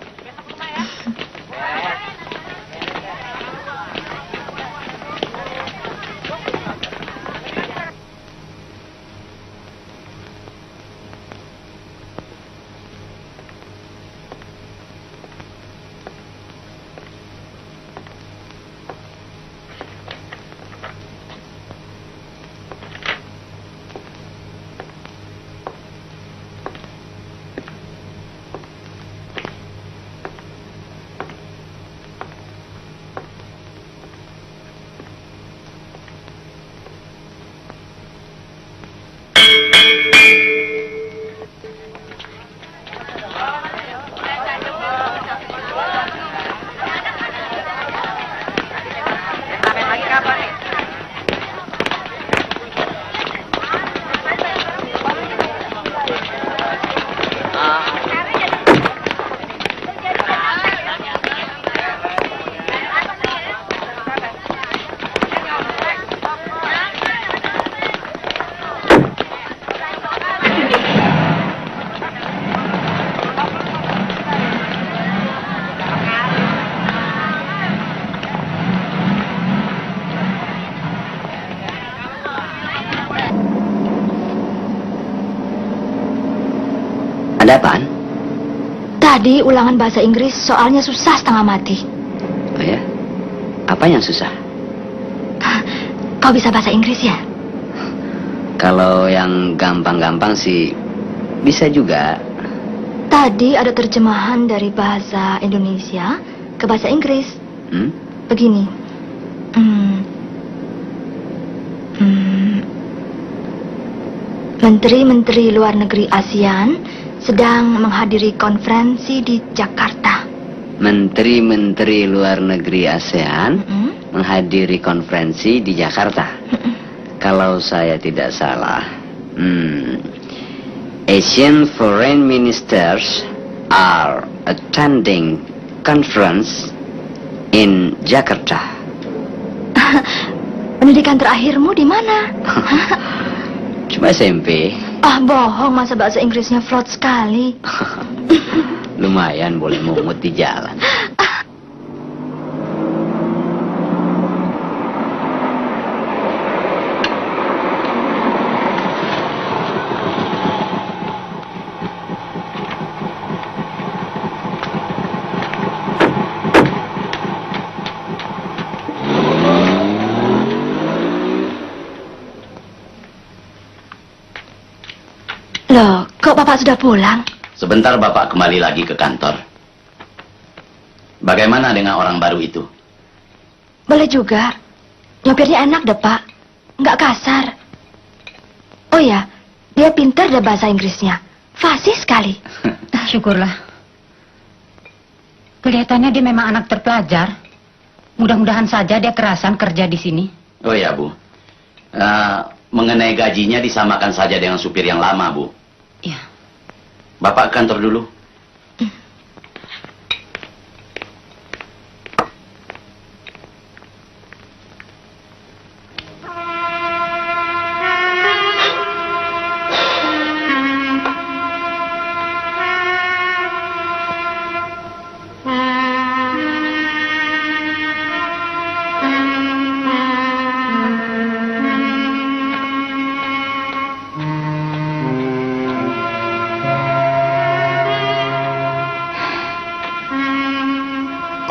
Speaker 2: Ada apaan?
Speaker 3: Tadi ulangan bahasa Inggris soalnya susah setengah mati.
Speaker 2: Oh ya? Apa yang susah?
Speaker 3: Kau bisa bahasa Inggris ya?
Speaker 2: Kalau yang gampang-gampang sih bisa juga.
Speaker 3: Tadi ada terjemahan dari bahasa Indonesia ke bahasa Inggris. Begini. Menteri-menteri luar negeri ASEAN sedang menghadiri konferensi di Jakarta.
Speaker 2: Menteri-menteri luar negeri ASEAN menghadiri konferensi di Jakarta. Kalau saya tidak salah, Asian foreign ministers are attending conference in Jakarta.
Speaker 3: Pendidikan terakhirmu di mana?
Speaker 2: Cuma SMP.
Speaker 3: Ah, bohong, masa bahasa Inggrisnya flot sekali.
Speaker 2: Lumayan boleh mungut di jalan.
Speaker 3: Loh, kok Bapak sudah pulang?
Speaker 10: Sebentar Bapak kembali lagi ke kantor. Bagaimana dengan orang baru itu?
Speaker 3: Boleh juga. Nyopirnya enak deh, Pak. Nggak kasar. Oh ya, dia pintar deh bahasa Inggrisnya. Fasih sekali.
Speaker 11: Syukurlah. Kelihatannya dia memang anak terpelajar. Mudah-mudahan saja dia kerasan kerja di sini.
Speaker 10: Oh ya, Bu. Mengenai gajinya disamakan saja dengan supir yang lama, Bu.
Speaker 11: Ya.
Speaker 10: Bapak ke kantor dulu.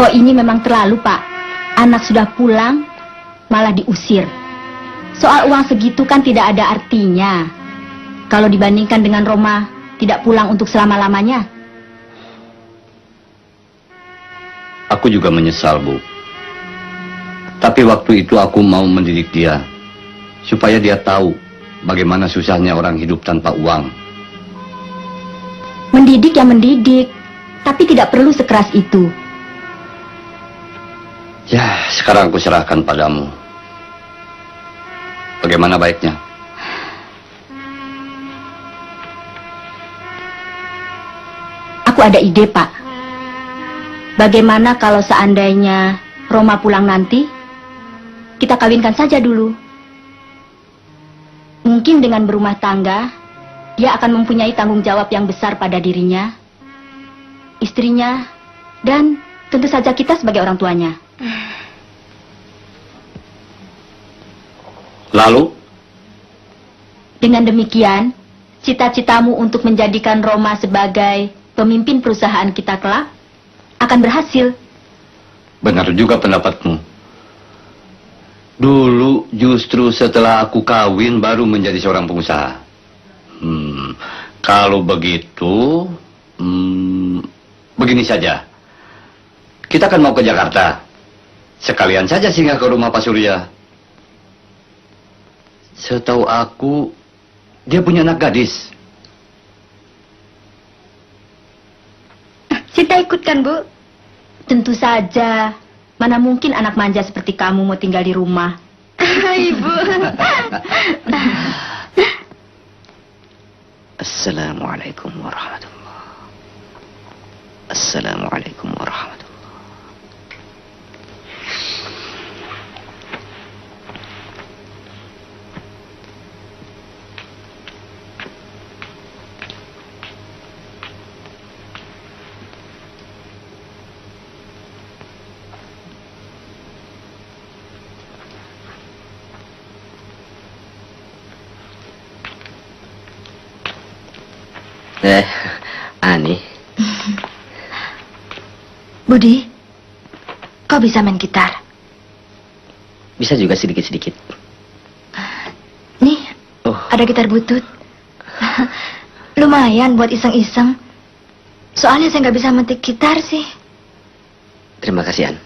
Speaker 4: Kok ini memang terlalu, Pak. Anak sudah pulang, malah diusir. Soal uang segitu kan tidak ada artinya. Kalau dibandingkan dengan Roma, tidak pulang untuk selama-lamanya.
Speaker 6: Aku juga menyesal, Bu. Tapi waktu itu aku mau mendidik dia, supaya dia tahu bagaimana susahnya orang hidup tanpa uang.
Speaker 4: Mendidik ya mendidik, tapi tidak perlu sekeras itu.
Speaker 6: Ya, sekarang aku serahkan padamu. Bagaimana baiknya?
Speaker 4: Aku ada ide, Pak. Bagaimana kalau seandainya Roma pulang nanti, kita kawinkan saja dulu. Mungkin dengan berumah tangga, dia akan mempunyai tanggung jawab yang besar pada dirinya, istrinya, dan tentu saja kita sebagai orang tuanya.
Speaker 6: Lalu?
Speaker 4: Dengan demikian, cita-citamu untuk menjadikan Roma sebagai pemimpin perusahaan kita kelak akan berhasil.
Speaker 6: Benar juga pendapatmu. Dulu justru setelah aku kawin baru menjadi seorang pengusaha. Kalau begitu, begini saja. Kita kan mau ke Jakarta. Sekalian saja singgah ke rumah Pak Surya. Setahu aku, dia punya anak gadis.
Speaker 3: Sita ikutkan, Bu.
Speaker 4: Tentu saja. Mana mungkin anak manja seperti kamu mau tinggal di rumah.
Speaker 3: Ibu.
Speaker 2: Assalamualaikum warahmatullahi. Assalamualaikum warahmatullahi. Ani.
Speaker 3: Budi, kau bisa main gitar?
Speaker 2: Bisa juga sedikit-sedikit.
Speaker 3: Nih, ada gitar butut. Lumayan buat iseng-iseng. Soalnya saya nggak bisa metik gitar sih.
Speaker 2: Terima kasih, An.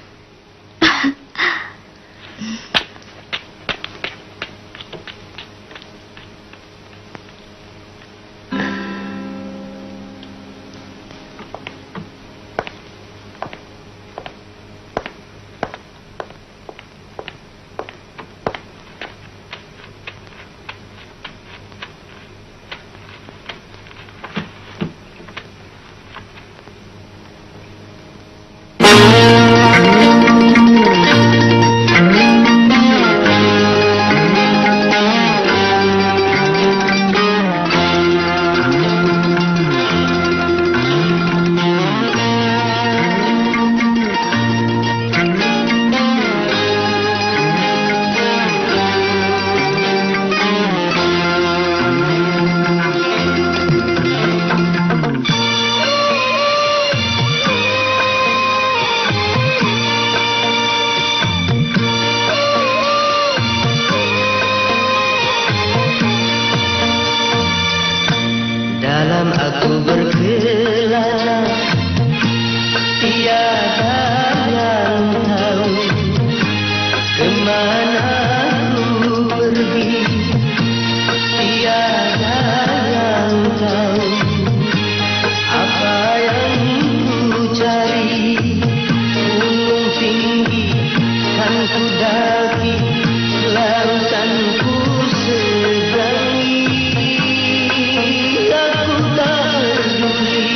Speaker 8: tiada yang tahu kemana ku pergi, tiada yang tahu apa yang ku cari. Gunung tinggi kan ku daki, lautan ku seberangi, aku tak peduli.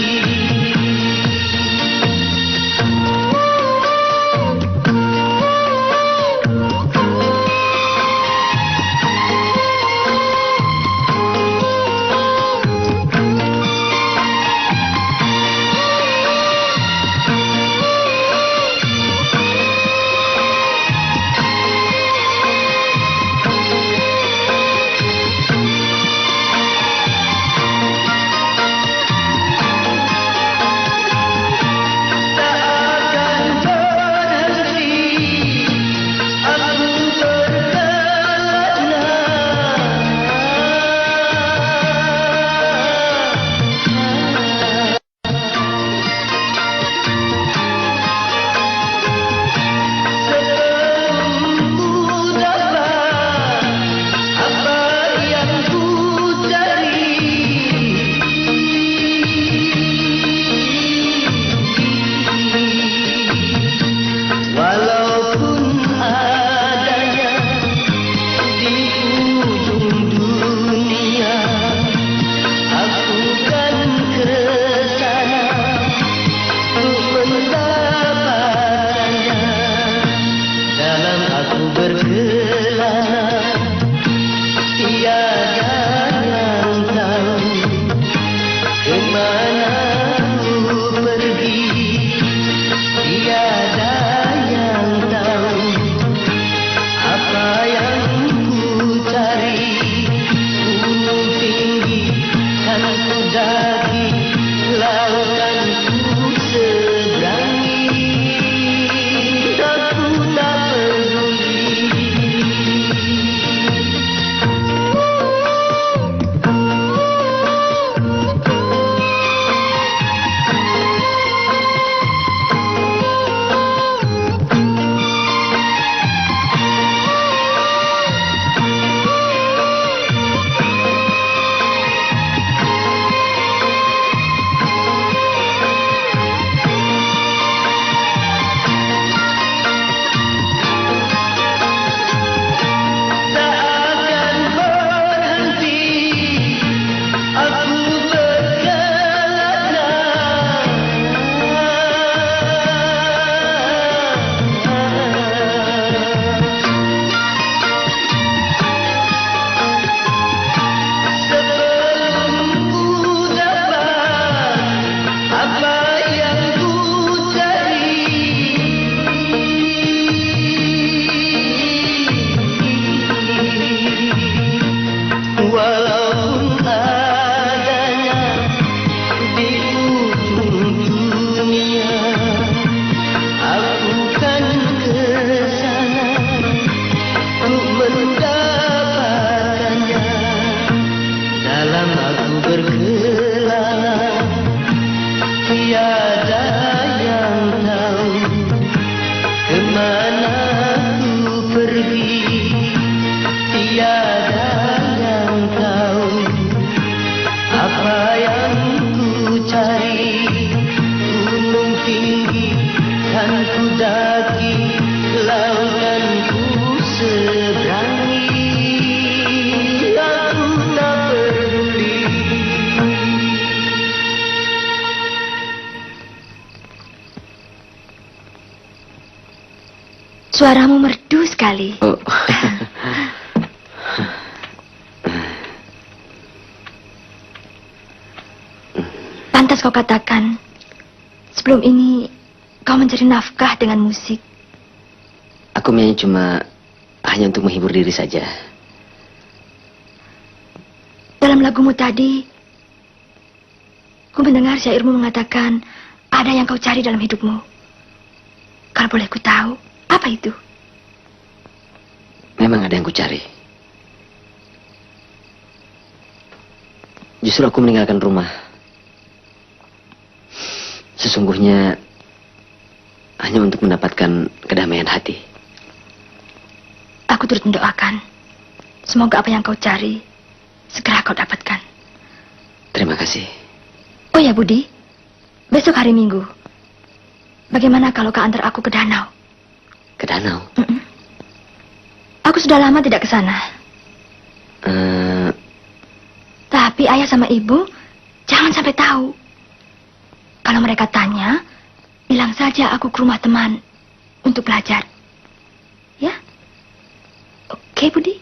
Speaker 3: Suaramu merdu sekali.
Speaker 2: Oh.
Speaker 3: Pantas kau katakan, sebelum ini kau mencari nafkah dengan musik.
Speaker 2: Aku menyanyi cuma hanya untuk menghibur diri saja.
Speaker 3: Dalam lagumu tadi, ku mendengar syairmu mengatakan ada yang kau cari dalam hidupmu. Kalau boleh ku tahu, apa itu?
Speaker 2: Memang ada yang ku cari. Justru aku meninggalkan rumah. Sesungguhnya hanya untuk mendapatkan kedamaian hati.
Speaker 3: Aku turut mendoakan. Semoga apa yang kau cari segera kau dapatkan.
Speaker 2: Terima kasih.
Speaker 3: Oh ya Budi, besok hari Minggu. Bagaimana kalau kau antar aku ke danau?
Speaker 2: Ke danau?
Speaker 3: Aku sudah lama tidak ke sana. Tapi ayah sama ibu jangan sampai tahu. Kalau mereka tanya, bilang saja aku ke rumah teman untuk belajar. Ya? Oke, Budi?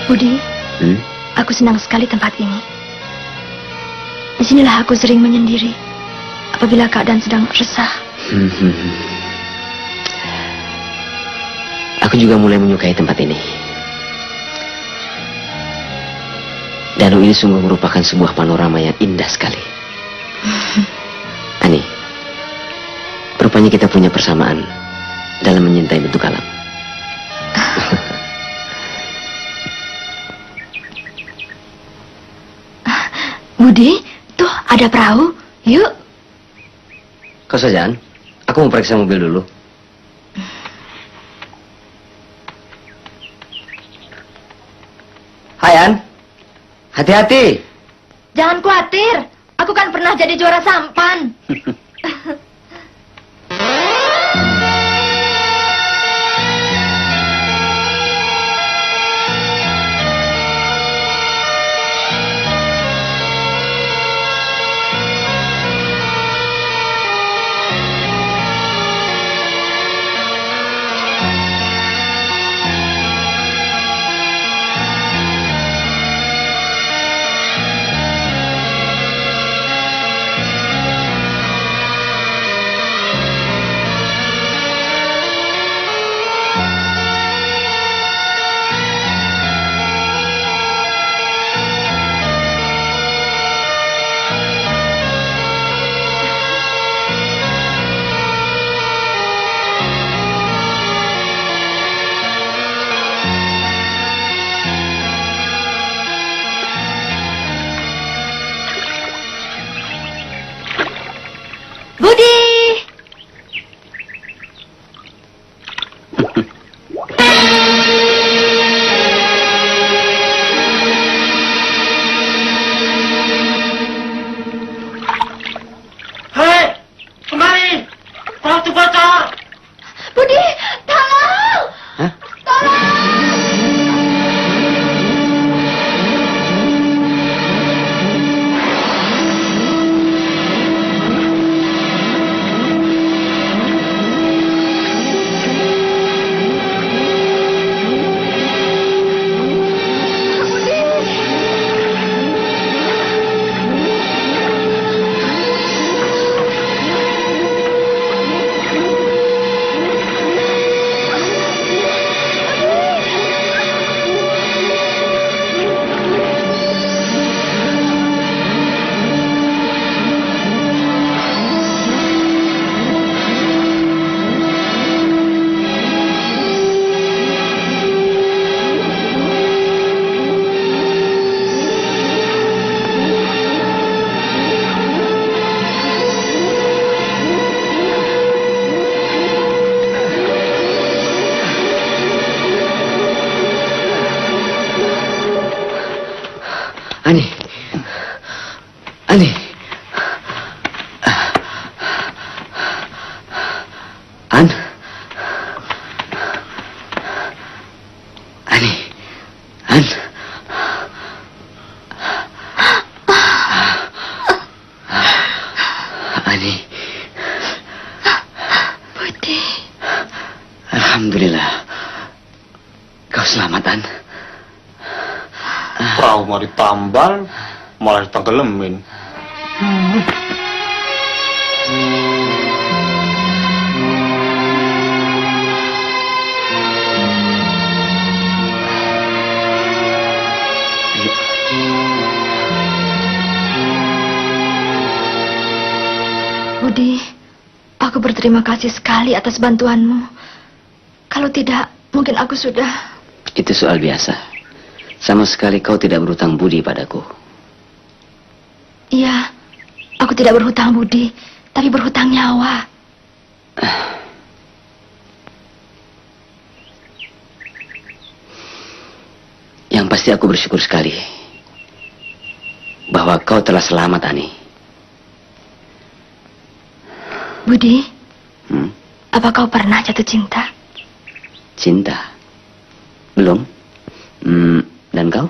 Speaker 3: Budi, aku senang sekali tempat ini. Disinilah aku sering menyendiri apabila keadaan sedang resah.
Speaker 2: Aku juga mulai menyukai tempat ini. Danau ini sungguh merupakan sebuah panorama yang indah sekali. Ani, rupanya kita punya persamaan dalam menyintai bentuk alam.
Speaker 3: Budi, tuh ada perahu. Yuk.
Speaker 2: Kau saja, An. Aku mau periksa mobil dulu. Hai, An. Hati-hati.
Speaker 3: Jangan khawatir. Aku kan pernah jadi juara sampan.
Speaker 2: Ani. An. Ani. An. Ani.
Speaker 3: Budi.
Speaker 2: Alhamdulillah. Keselamatan.
Speaker 15: Perahu mau ditambal, malah ditenggelamin.
Speaker 3: Budi, aku berterima kasih sekali atas bantuanmu. Kalau tidak, mungkin aku sudah...
Speaker 2: Itu soal biasa. Sama sekali kau tidak berhutang budi padaku.
Speaker 3: Iya, aku tidak berhutang budi, tapi berhutang nyawa.
Speaker 2: Yang pasti aku bersyukur sekali bahwa kau telah selamat, Ani.
Speaker 3: Budi, apa kau pernah jatuh cinta?
Speaker 2: Cinta? Belum. Dan kau?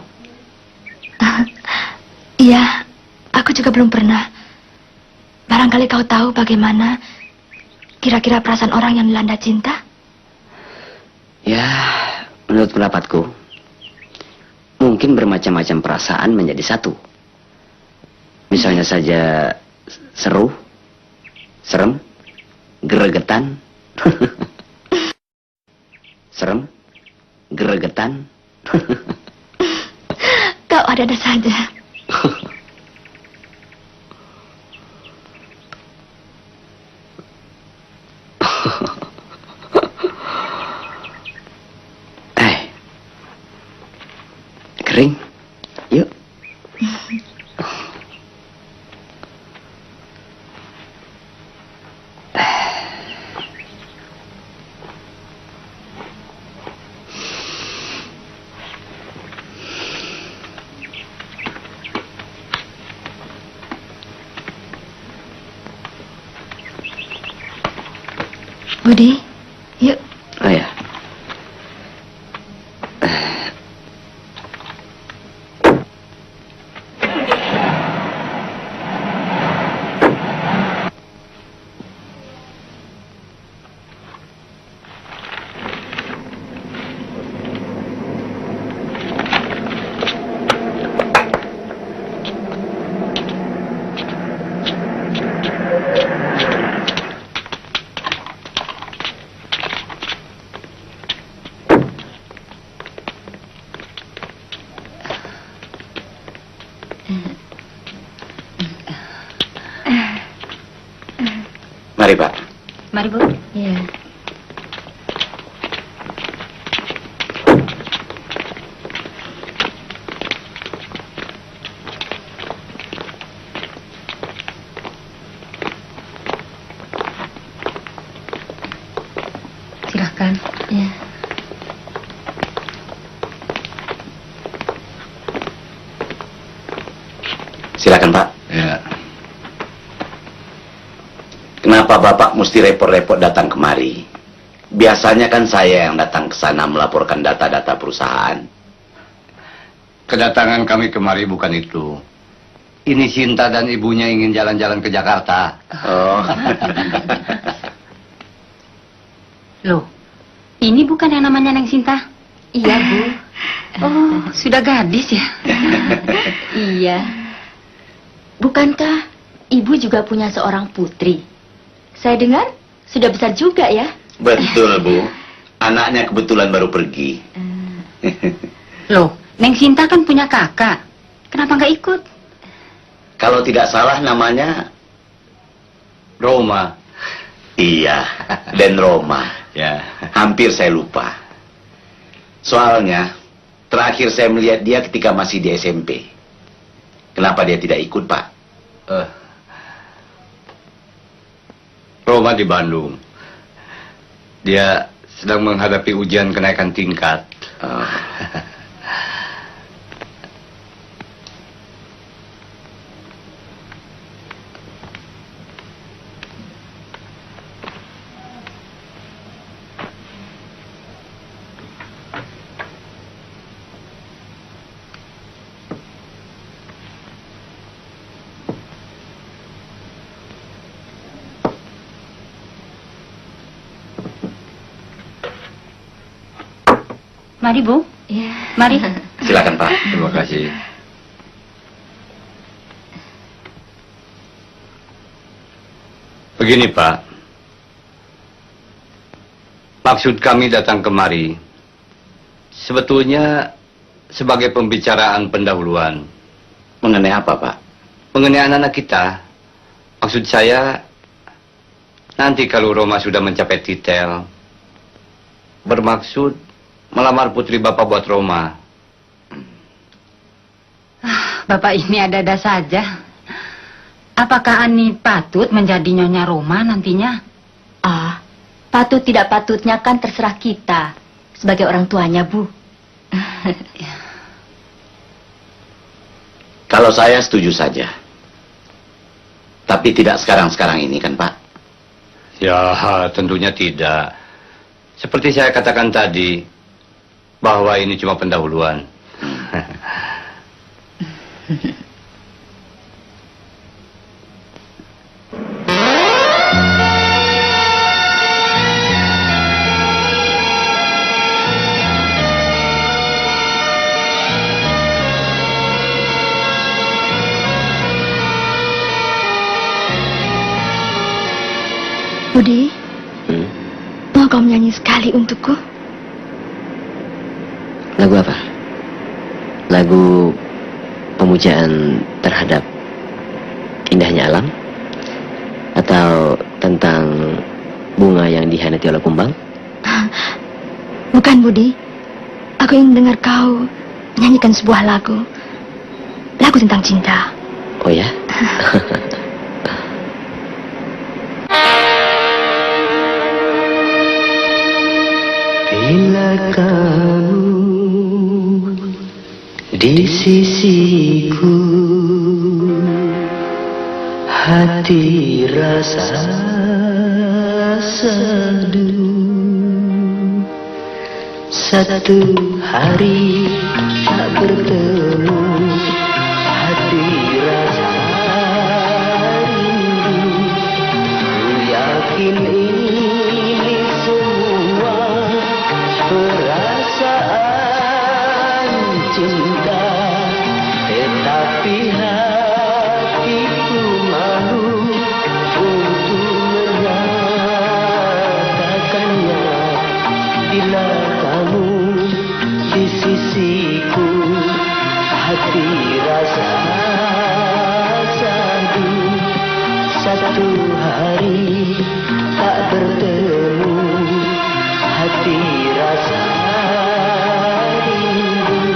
Speaker 3: Iya, aku juga belum pernah. Barangkali kau tahu bagaimana kira-kira perasaan orang yang dilanda cinta?
Speaker 2: Ya, menurut pendapatku, mungkin bermacam-macam perasaan menjadi satu. Misalnya saja seru, serem, gregetan. Serem, gregetan.
Speaker 3: Kau ada-ada saja.
Speaker 2: Kering. Yuk.
Speaker 3: Budi, yuk.
Speaker 2: Oh ya.
Speaker 10: Mari, Pak.
Speaker 11: Mari, Bu.
Speaker 3: Iya.
Speaker 11: Silahkan.
Speaker 3: Iya.
Speaker 10: Silakan, Pak.
Speaker 6: Ya.
Speaker 10: Kenapa Bapak mesti repot-repot datang kemari? Biasanya kan saya yang datang ke sana melaporkan data-data perusahaan.
Speaker 6: Kedatangan kami kemari bukan itu. Ini Sinta dan ibunya ingin jalan-jalan ke Jakarta.
Speaker 10: Oh.
Speaker 11: Loh, ini bukan yang namanya Neng Sinta?
Speaker 4: Iya, Bu.
Speaker 11: Oh, sudah gadis ya?
Speaker 4: Iya. Bukankah Ibu juga punya seorang putri? Saya dengar sudah besar juga ya?
Speaker 10: Betul, Bu. Anaknya kebetulan baru pergi.
Speaker 11: Loh, Neng Sinta kan punya kakak. Kenapa nggak ikut?
Speaker 10: Kalau tidak salah namanya
Speaker 6: Roma.
Speaker 10: Iya, dan Roma.
Speaker 6: Ya.
Speaker 10: Hampir saya lupa. Soalnya terakhir saya melihat dia ketika masih di SMP. Kenapa dia tidak ikut, Pak?
Speaker 6: Roma di Bandung. Dia sedang menghadapi ujian kenaikan tingkat.
Speaker 11: Mari, Bu. Ya. Mari.
Speaker 10: Silakan Pak.
Speaker 6: Terima kasih. Begini Pak, maksud kami datang kemari sebetulnya sebagai pembicaraan pendahuluan.
Speaker 10: Mengenai apa Pak?
Speaker 6: Mengenai anak-anak kita. Maksud saya, nanti kalau Roma sudah mencapai titel, bermaksud melamar putri Bapak buat Roma.
Speaker 11: Bapak ini ada-ada saja. Apakah Ani patut menjadi Nyonya Roma nantinya?
Speaker 4: Ah, patut tidak patutnya kan terserah kita sebagai orang tuanya, Bu.
Speaker 10: Kalau saya setuju saja. Tapi tidak sekarang-sekarang ini kan Pak?
Speaker 6: Ya, tentunya tidak. Seperti saya katakan tadi, bahwa ini cuma pendahuluan.
Speaker 3: Budi, mau kau menyanyi sekali untukku?
Speaker 2: Lagu apa? Lagu pemujaan terhadap indahnya alam? Atau tentang bunga yang dihianati oleh kumbang?
Speaker 3: Bukan, Budi. Aku ingin dengar kau menyanyikan sebuah lagu. Lagu tentang cinta.
Speaker 2: Oh ya?
Speaker 8: Bila kamu di sisiku, hati rasa seduh. Satu hari tak bertemu, hati rasa rindu. Ku yakin ini semua perasaan cinta, tetapi hatiku malu untuk menyatakannya. Bila kamu di sisiku, hati rasa sadu. Satu hari tak bertemu, hati rasa rindu.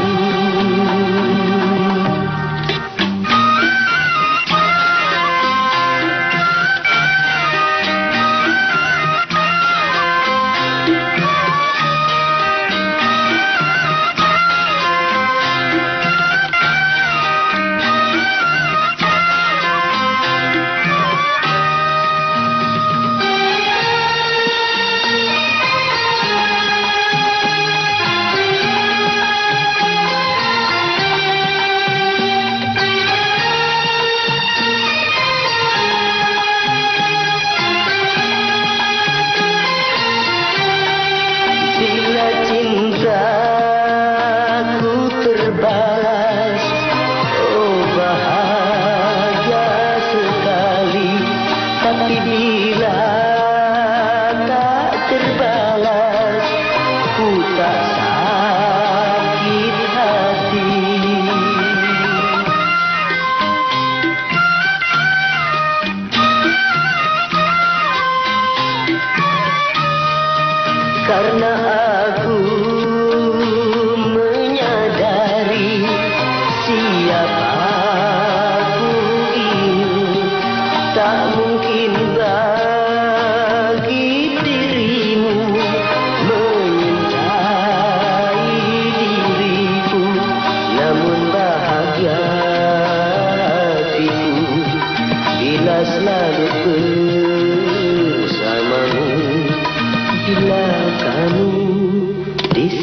Speaker 8: Bila cintaku terbalas, oh bahagia sekali. Tapi bila tak terbalas, ku tak sakit hati. Karena aku menyadari siapa aku ini, tak mungkin bagi dirimu menyintai diriku. Namun bahagia hatiku bila selalu bersamamu. Bila kamu di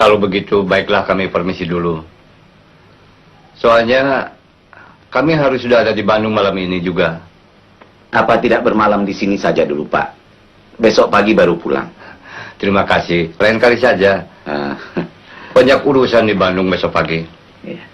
Speaker 6: Kalau begitu, baiklah kami permisi dulu. Soalnya kami harus sudah ada di Bandung malam ini juga.
Speaker 10: Apa tidak bermalam di sini saja dulu, Pak? Besok pagi baru pulang.
Speaker 6: Terima kasih. Lain kali saja. Banyak urusan di Bandung besok pagi.
Speaker 10: Iya.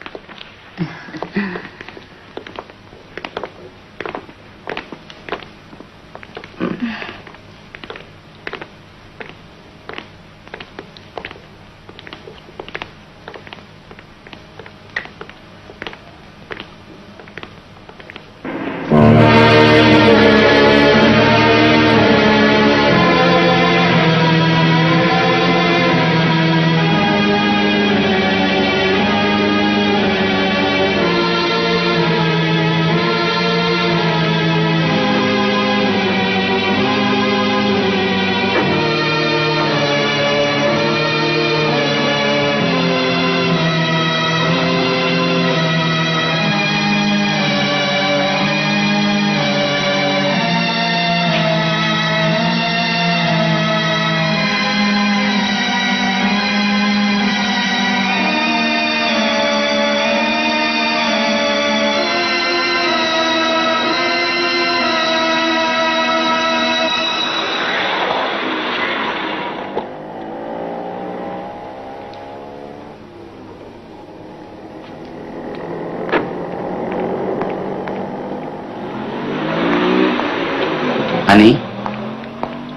Speaker 10: Ani,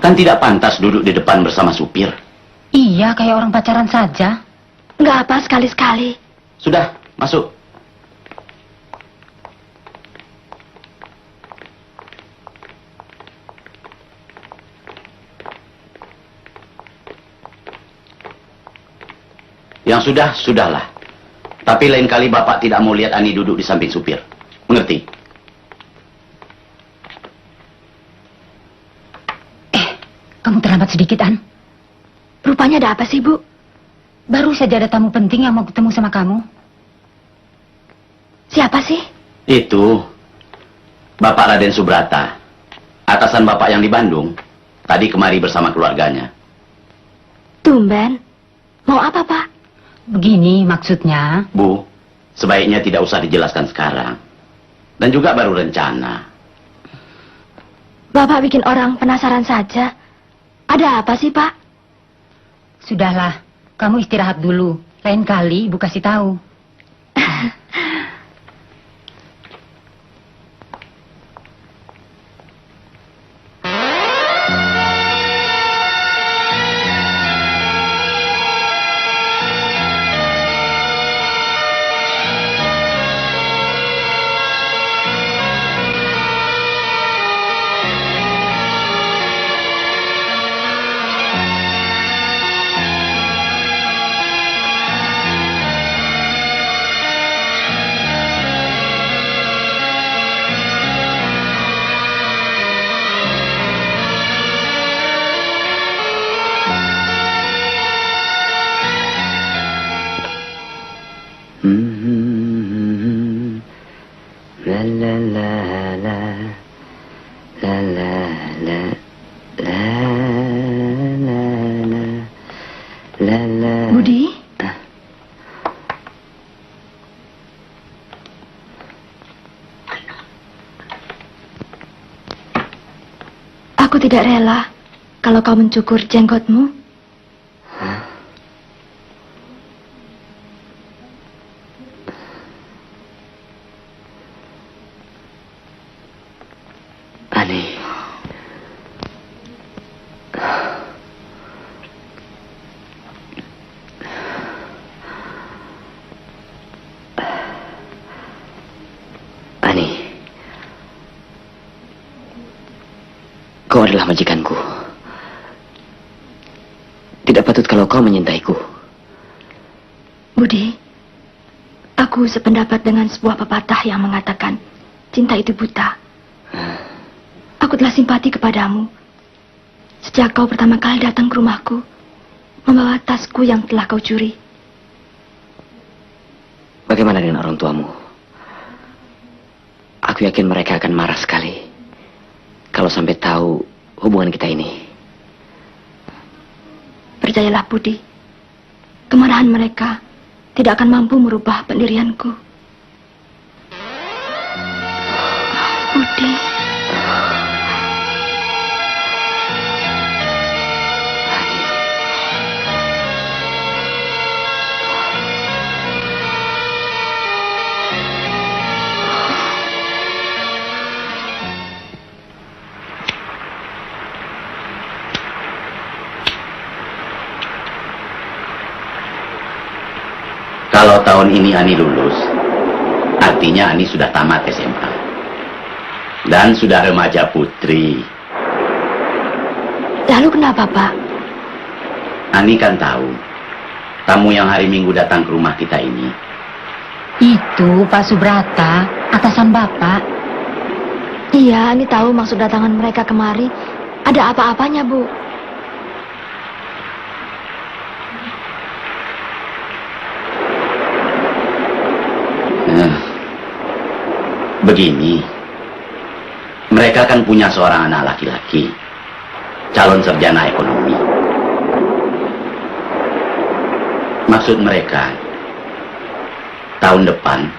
Speaker 10: kan tidak pantas duduk di depan bersama supir.
Speaker 11: Iya, kayak orang pacaran saja.
Speaker 3: Nggak apa sekali-sekali.
Speaker 10: Sudah, masuk. Yang sudah, sudahlah. Tapi lain kali Bapak tidak mau lihat Ani duduk di samping supir. Mengerti?
Speaker 11: Kamu terlambat sedikit, An.
Speaker 3: Rupanya ada apa sih, Bu?
Speaker 11: Baru saja ada tamu penting yang mau ketemu sama kamu.
Speaker 3: Siapa sih?
Speaker 10: Itu Bapak Raden Subrata, atasan Bapak yang di Bandung. Tadi kemari bersama keluarganya.
Speaker 3: Tumben. Mau apa, Pak?
Speaker 11: Begini maksudnya.
Speaker 10: Bu, sebaiknya tidak usah dijelaskan sekarang. Dan juga baru rencana.
Speaker 3: Bapak bikin orang penasaran saja. Ada apa sih, Pak?
Speaker 11: Sudahlah, kamu istirahat dulu. Lain kali Ibu kasih tahu.
Speaker 3: Budi? Aku tidak rela kalau kau mencukur jenggotmu.
Speaker 2: Ani. Ani. Kau adalah majikanku. Tidak patut kalau kau menyintaiku.
Speaker 3: Budi, aku sependapat dengan sebuah pepatah yang mengatakan cinta itu buta. Aku telah simpati kepadamu sejak kau pertama kali datang ke rumahku membawa tasku yang telah kau curi.
Speaker 2: Bagaimana dengan orang tuamu? Aku yakin mereka akan marah sekali kalau sampai tahu hubungan kita ini.
Speaker 3: Percayalah, Budi, kemarahan mereka tidak akan mampu merubah pendirianku. Budi.
Speaker 10: Kalau tahun ini Ani lulus, artinya Ani sudah tamat SMA. Dan sudah remaja putri.
Speaker 3: Lalu kenapa, Pak?
Speaker 10: Ani kan tahu, tamu yang hari Minggu datang ke rumah kita ini.
Speaker 11: Itu Pak Subrata, atasan Bapak.
Speaker 3: Iya, Ani tahu maksud datangan mereka kemari. Ada apa-apanya, Bu?
Speaker 10: Begini, mereka kan punya seorang anak laki-laki, calon sarjana ekonomi. Maksud mereka, tahun depan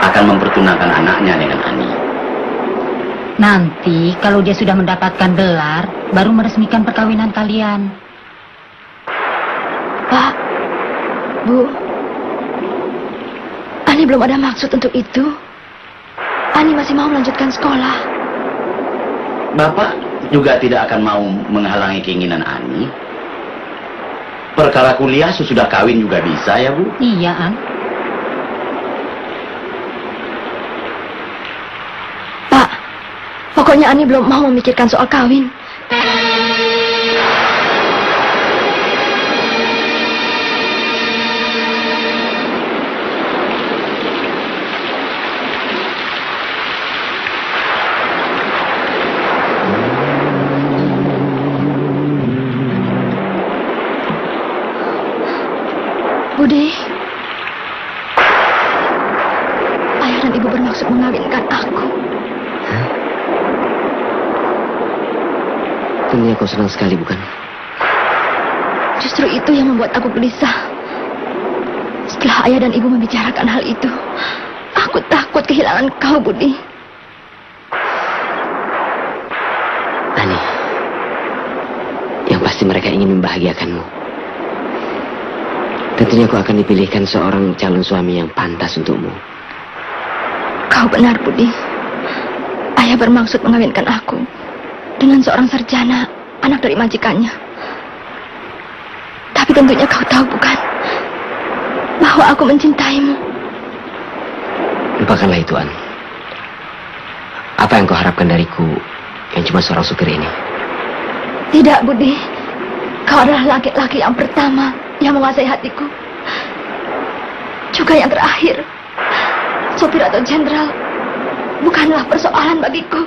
Speaker 10: akan mempertunangkan anaknya dengan Ani.
Speaker 11: Nanti kalau dia sudah mendapatkan gelar, baru meresmikan perkawinan kalian.
Speaker 3: Pak, Bu, Ani belum ada maksud untuk itu. Ani masih mau melanjutkan sekolah.
Speaker 10: Bapak juga tidak akan mau menghalangi keinginan Ani. Perkara kuliah sesudah kawin juga bisa ya, Bu?
Speaker 11: Iya, An.
Speaker 3: Pak, pokoknya Ani belum mau memikirkan soal kawin. Budi, ayah dan ibu bermaksud mengawinkan aku.
Speaker 2: Tentunya kau senang sekali, bukan?
Speaker 3: Justru itu yang membuat aku gelisah. Setelah ayah dan ibu membicarakan hal itu, aku takut kehilangan kau, Budi.
Speaker 2: Ani, yang pasti mereka ingin membahagiakanmu. Tentunya kau akan dipilihkan seorang calon suami yang pantas untukmu.
Speaker 3: Kau benar, Budi. Ayah bermaksud mengawinkan aku dengan seorang sarjana, anak dari majikannya. Tapi tentunya kau tahu, bukan? Bahwa aku mencintaimu.
Speaker 2: Lupakanlah itu, An. Apa yang kau harapkan dariku yang cuma seorang supir ini?
Speaker 3: Tidak, Budi. Kau adalah laki-laki yang pertama yang menguasai hatiku. Juga yang terakhir. Sopir atau jenderal bukanlah persoalan bagiku.